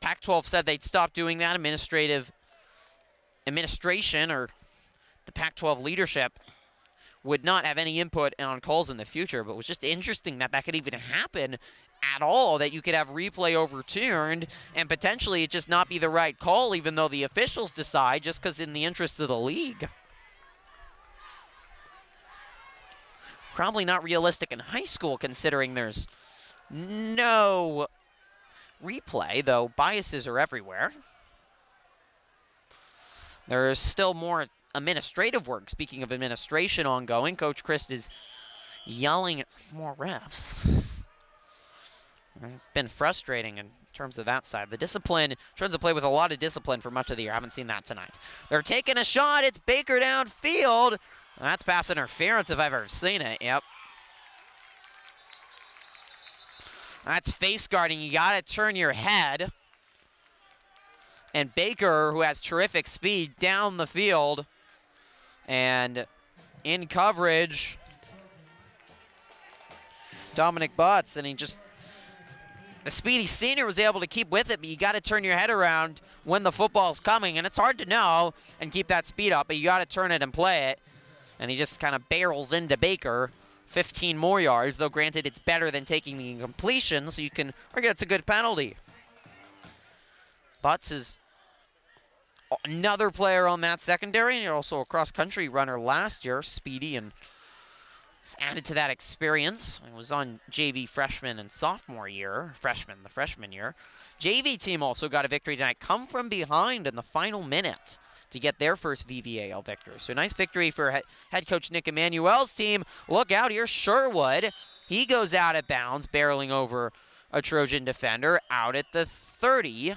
Speaker 3: Pac-12 said they'd stop doing that. Administration or the Pac-12 leadership would not have any input on calls in the future, but it was just interesting that that could even happen at all, that you could have replay overturned and potentially it just not be the right call, even though the officials decide, just because in the interest of the league. Probably not realistic in high school, considering there's no replay, though biases are everywhere. There's still more administrative work. Speaking of administration ongoing, Coach Christ is yelling at more refs. It's been frustrating in terms of that side. The discipline, Trojans have played with a lot of discipline for much of the year. I haven't seen that tonight. They're taking a shot. It's Baker downfield. That's pass interference if I've ever seen it. Yep. That's face guarding. You got to turn your head. And Baker, who has terrific speed, down the field. And in coverage, Dominic Butts, and he just, the speedy senior was able to keep with it, but you got to turn your head around when the football's coming, and it's hard to know and keep that speed up, but you got to turn it and play it. And he just kind of barrels into Baker. 15 more yards, though granted it's better than taking the incompletion, so you can argue it's a good penalty. Butts is another player on that secondary, and you're also a cross-country runner last year, speedy, and he's added to that experience. He was on JV freshman and sophomore year, the freshman year. JV team also got a victory tonight, come from behind in the final minute to get their first VVAL victory. So nice victory for head coach Nick Emanuel's team. Look out, here's Sherwood. He goes out of bounds, barreling over a Trojan defender out at the 30.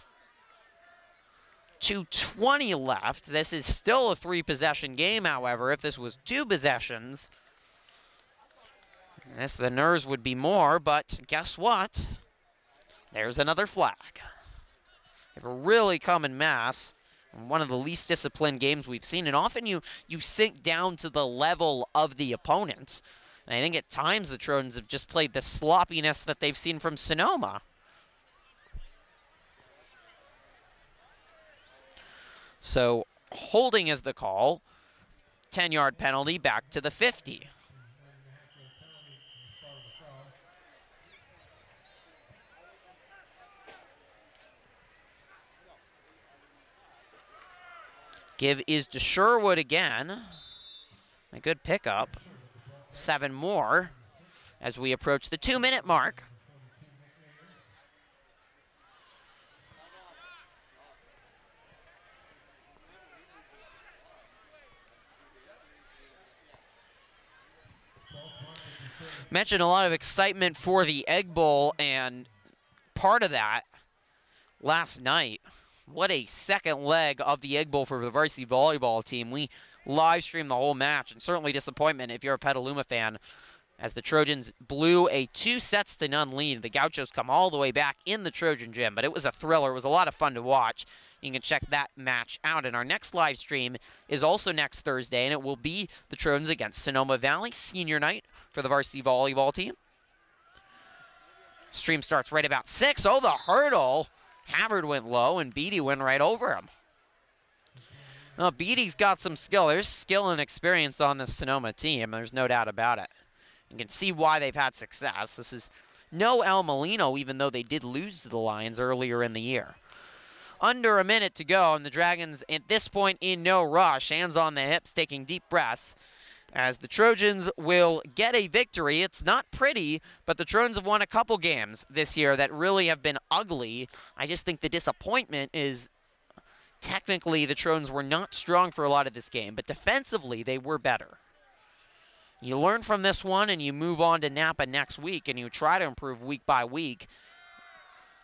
Speaker 3: 2:20 left. This is still a 3-possession game, however. If this was 2 possessions, the nerves would be more, but guess what? There's another flag. They've really come en masse. One of the least disciplined games we've seen, and often you sink down to the level of the opponent. And I think at times the Trojans have just played the sloppiness that they've seen from Sonoma. So holding is the call. 10-yard penalty back to the 50. Give is to Sherwood again. A good pickup. 7 more as we approach the 2-minute mark. Mentioned a lot of excitement for the Egg Bowl, and part of that last night, what a second leg of the Egg Bowl for the varsity volleyball team. We live streamed the whole match, and certainly disappointment if you're a Petaluma fan, as the Trojans blew a 2-0 lead. The Gauchos come all the way back in the Trojan gym, but it was a thriller. It was a lot of fun to watch. You can check that match out. And our next live stream is also next Thursday, and it will be the Trojans against Sonoma Valley, senior night for the varsity volleyball team. Stream starts right about 6. Oh, the hurdle. Havard went low, and Beatty went right over him. Well, Beatty's got some skill. There's skill and experience on this Sonoma team. There's no doubt about it. You can see why they've had success. This is no El Molino, even though they did lose to the Lions earlier in the year. Under a minute to go, and the Dragons at this point in no rush. Hands on the hips, taking deep breaths, as the Trojans will get a victory. It's not pretty, but the Trojans have won a couple games this year that really have been ugly. I just think the disappointment is technically the Trojans were not strong for a lot of this game, but defensively they were better. You learn from this one and you move on to Napa next week, and you try to improve week by week.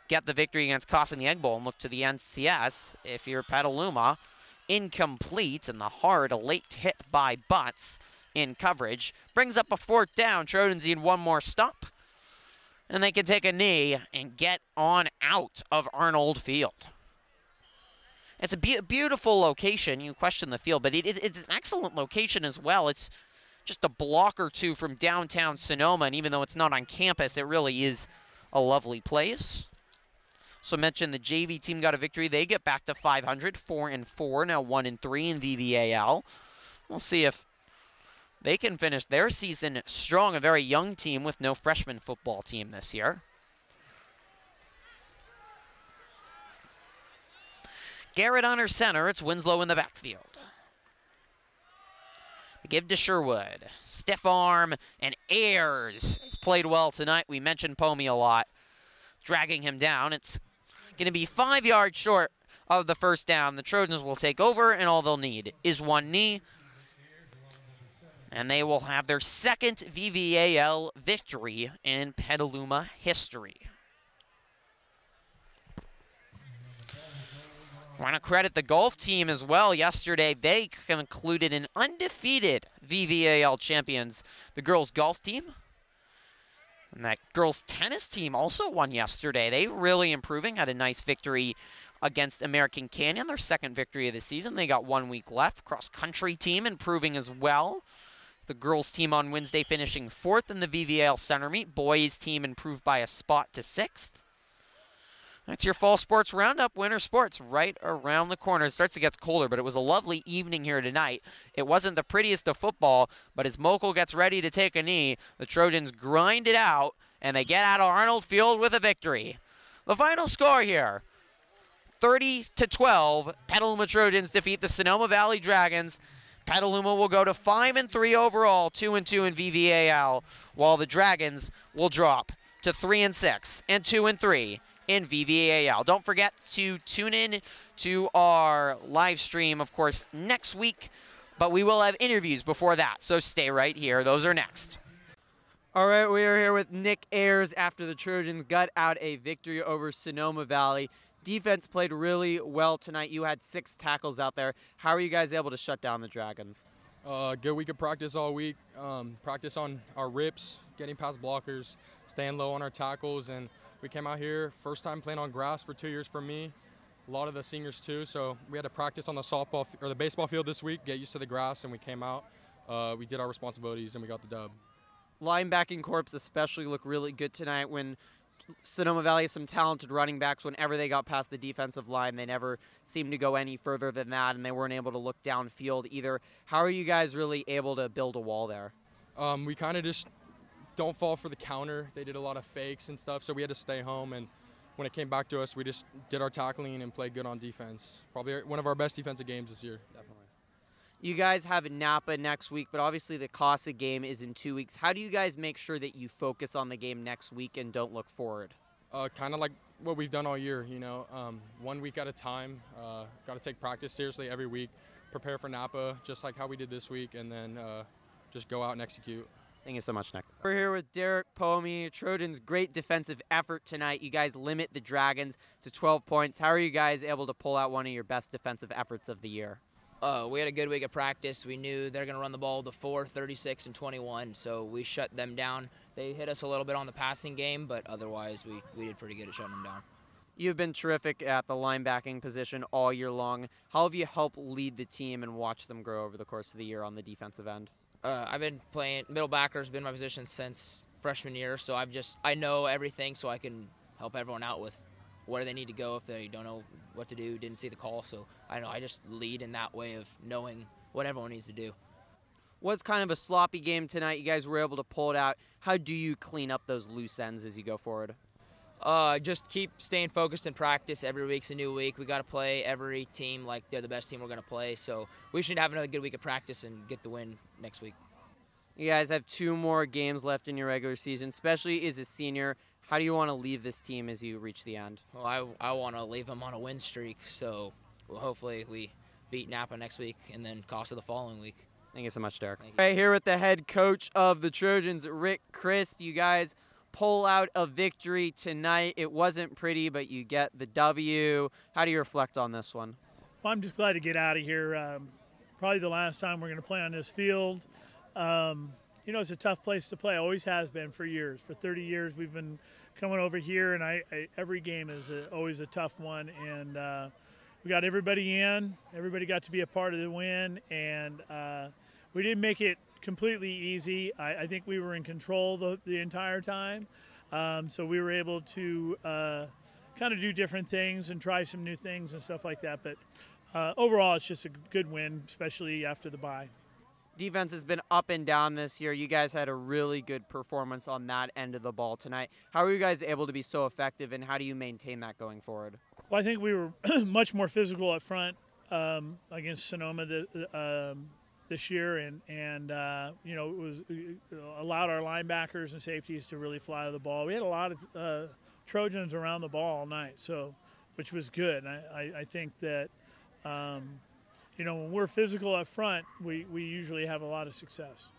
Speaker 3: Get the victory against Casa in the Egg Bowl and look to the NCS if you're Petaluma. Incomplete, and the hard, a late hit by Butts in coverage. Brings up a 4th down. Trojans need one more stop, and they can take a knee and get on out of Arnold Field. It's a beautiful location. You question the field, but it's an excellent location as well. It's just a block or two from downtown Sonoma, and even though it's not on campus, it really is a lovely place. So mentioned the JV team got a victory. They get back to 500, 4-4, now 1-3 in VVAL. We'll see if they can finish their season strong. A very young team with no freshman football team this year. Garrett under center. It's Winslow in the backfield. The give to Sherwood. Stiff arm, and Ayers has played well tonight. We mentioned Pomey a lot, dragging him down. It's going to be 5 yards short of the 1st down. The Trojans will take over, and all they'll need is one knee. And they will have their 2nd VVAL victory in Petaluma history. I want to credit the golf team as well. Yesterday, they concluded an undefeated VVAL champions, the girls' golf team. And that girls' tennis team also won yesterday. They really improving, had a nice victory against American Canyon, their 2nd victory of the season. They got 1 week left. Cross-country team improving as well. The girls' team on Wednesday finishing 4th in the VVAL center meet. Boys' team improved by a spot to 6th. That's your fall sports roundup. Winter sports right around the corner. It starts to get colder, but it was a lovely evening here tonight. It wasn't the prettiest of football, but as Mokel gets ready to take a knee, the Trojans grind it out, and they get out of Arnold Field with a victory. The final score here, 30-12. Petaluma Trojans defeat the Sonoma Valley Dragons. Petaluma will go to 5-3 overall, 2-2 in VVAL, while the Dragons will drop to 3-6 and 2-3 in VVAL. Don't forget to tune in to our live stream, of course, next week, but we will have interviews before that, so stay right here. Those are next.
Speaker 1: All right, we are here with Nick Ayers after the Trojans got out a victory over Sonoma Valley. Defense played really well tonight. You had 6 tackles out there. How are you guys able to shut down the Dragons?
Speaker 4: Good week of practice all week. Practice on our rips, getting past blockers, staying low on our tackles, and we came out here, first time playing on grass for 2 years for me. A lot of the seniors too, so we had to practice on the softball or the baseball field this week, get used to the grass, and we came out. We did our responsibilities, and we got the dub.
Speaker 1: Linebacking corps especially looked really good tonight. When Sonoma Valley has some talented running backs, whenever they got past the defensive line, they never seemed to go any further than that, and they weren't able to look downfield either. How are you guys really able to build a wall there?
Speaker 4: We kind of just don't fall for the counter. They did a lot of fakes and stuff, so we had to stay home and when it came back to us, we just did our tackling and played good on defense. Probably one of our best defensive games this year.
Speaker 1: Definitely. You guys have Napa next week, but obviously the Casa game is in 2 weeks. How do you guys make sure that you focus on the game next week and don't look forward?
Speaker 4: Kind of like what we've done all year, 1 week at a time. Got to take practice seriously every week, prepare for Napa, just like how we did this week, and then just go out and execute.
Speaker 1: Thank you so much, Nick. We're here with Derek Pomey. Trojans' great defensive effort tonight. You guys limit the Dragons to 12 points. How are you guys able to pull out one of your best defensive efforts of the year?
Speaker 5: We had a good week of practice. We knew they're going to run the ball to 4, 36, and 21, so we shut them down. They hit us a little bit on the passing game, but otherwise we did pretty good at shutting them down.
Speaker 1: You've been terrific at the linebacking position all year long. How have you helped lead the team and watch them grow over the course of the year on the defensive end?
Speaker 5: I've been playing middle backer, has been my position since freshman year, so I know everything, so I can help everyone out with where they need to go if they don't know what to do, didn't see the call. So I just lead in that way of knowing what everyone needs to do.
Speaker 1: Was kind of a sloppy game tonight. You guys were able to pull it out. How do you clean up those loose ends as you go forward?
Speaker 5: Just keep staying focused in practice. Every week's a new week. We got to play every team like they're the best team we're going to play. So we should have another good week of practice and get the win next week.
Speaker 1: You guys have 2 more games left in your regular season, especially as a senior. How do you want to leave this team as you reach the end?
Speaker 5: Well, I want to leave them on a win streak. So hopefully we beat Napa next week and then Casa the following week.
Speaker 1: Thank you so much, Derek. Right here with the head coach of the Trojans, Rick Christ. You guys pull out a victory tonight. It wasn't pretty, but you get the W. How do you reflect on this one?
Speaker 6: Well, I'm just glad to get out of here. Probably the last time we're going to play on this field. It's a tough place to play. Always has been for years. For 30 years we've been coming over here, and every game is always a tough one. And we got everybody in. Everybody got to be a part of the win, and we didn't make it completely easy. I think we were in control the entire time, so we were able to kind of do different things and try some new things and stuff like that. But overall, it's just a good win, especially after the bye.
Speaker 1: Defense has been up and down this year. You guys had a really good performance on that end of the ball tonight. How are you guys able to be so effective, and how do you maintain that going forward?
Speaker 6: Well, I think we were much more physical up front against Sonoma this year, and it allowed our linebackers and safeties to really fly to the ball. We had a lot of Trojans around the ball all night, which was good. I think that when we're physical up front, we usually have a lot of success.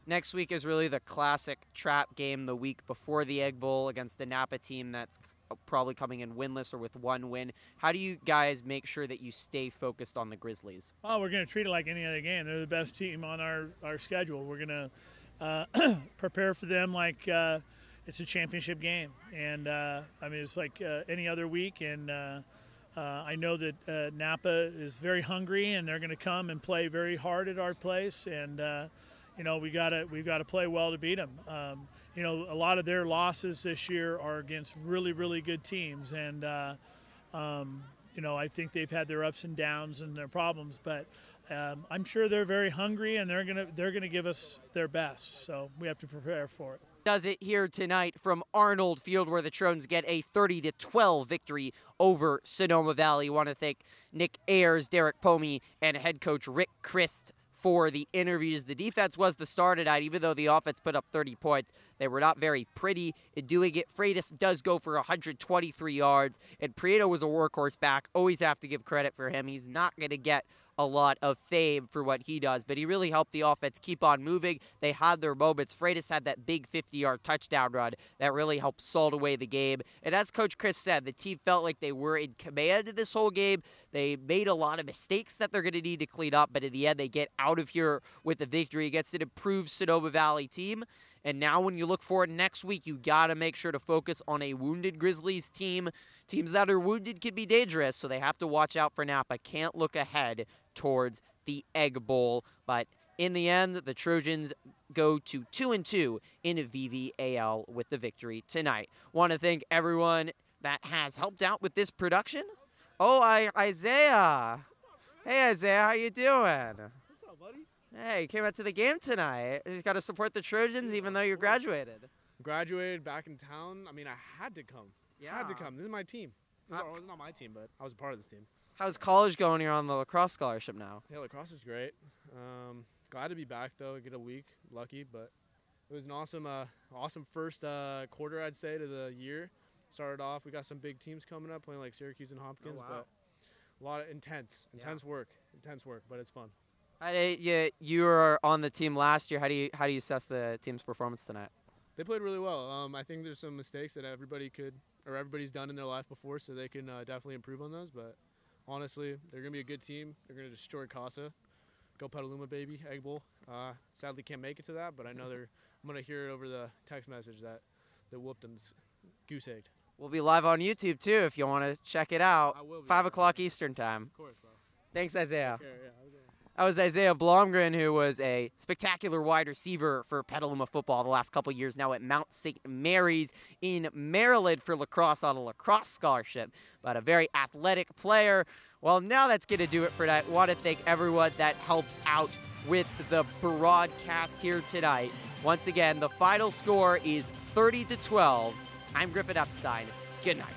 Speaker 1: Next week is really the classic trap game the week before the Egg Bowl against the Napa team that's probably coming in winless or with 1 win. How do you guys make sure that you stay focused on the Grizzlies?
Speaker 6: Oh, we're going to treat it like any other game. They're the best team on our schedule. We're going to prepare for them like it's a championship game. And, it's like any other week. And I know that Napa is very hungry, and they're going to come and play very hard at our place. And, we've got to play well to beat them. A lot of their losses this year are against really, really good teams, and I think they've had their ups and downs and their problems, but I'm sure they're very hungry, and they're gonna give us their best. So we have to prepare for it.
Speaker 1: Does it here tonight from Arnold Field, where the Trojans get a 30-12 victory over Sonoma Valley. Want to thank Nick Ayers, Derek Pomey, and head coach Rick Christ for the interviews. The defense was the star tonight, even though the offense put up 30 points. They were not very pretty in doing it. Freitas does go for 123 yards, and Prieto was a workhorse back. Always have to give credit for him. He's not going to get a lot of fame for what he does, but he really helped the offense keep on moving. They had their moments. Freitas had that big 50-yard touchdown run that really helped salt away the game. And as Coach Chris said, the team felt like they were in command of this whole game. They made a lot of mistakes that they're going to need to clean up, but in the end, they get out of here with a victory against an improved Sonoma Valley team. And now when you look forward next week, you got to make sure to focus on a wounded Grizzlies team. Teams that are wounded can be dangerous, so they have to watch out for Napa. Can't look ahead towards the Egg Bowl. But in the end, the Trojans go to 2-2 in VVAL with the victory tonight. Want to thank everyone that has helped out with this production. Oh, Isaiah. Hey, Isaiah, how you doing?
Speaker 7: What's up, buddy?
Speaker 1: Hey, you came out to the game tonight. You got to support the Trojans even though you graduated.
Speaker 7: Graduated back in town. I mean, I had to come.
Speaker 1: Yeah.
Speaker 7: I had to come. This is my team. It's not my team, but I was a part of this team.
Speaker 1: How's college going? You're on the lacrosse scholarship now.
Speaker 7: Yeah, lacrosse is great. Glad to be back though. Get a week, lucky, but it was an awesome first quarter, I'd say, to the year. Started off, we got some big teams coming up, playing like Syracuse and Hopkins, but a lot of intense work, but it's fun.
Speaker 1: You were on the team last year. How do you assess the team's performance tonight?
Speaker 7: They played really well. I think there's some mistakes that everybody's done in their life before, so they can definitely improve on those. But honestly, they're gonna be a good team. They're gonna destroy Casa. Go Petaluma, baby, Egg Bowl. Sadly, can't make it to that, but I know I'm gonna hear it over the text message that they whooped them, goose egged.
Speaker 1: We'll be live on YouTube too if you want to check it out.
Speaker 7: I will be.
Speaker 1: 5 o'clock Eastern time.
Speaker 7: Of course, bro.
Speaker 1: Thanks, Isaiah.
Speaker 7: Okay, yeah.
Speaker 1: That was Isaiah Blomgren, who was a spectacular wide receiver for Petaluma football the last couple years, now at Mount St. Mary's in Maryland for lacrosse on a lacrosse scholarship, but a very athletic player. Well, now that's going to do it for tonight. I want to thank everyone that helped out with the broadcast here tonight. Once again, the final score is 30-12. I'm Griffin Epstein. Good night.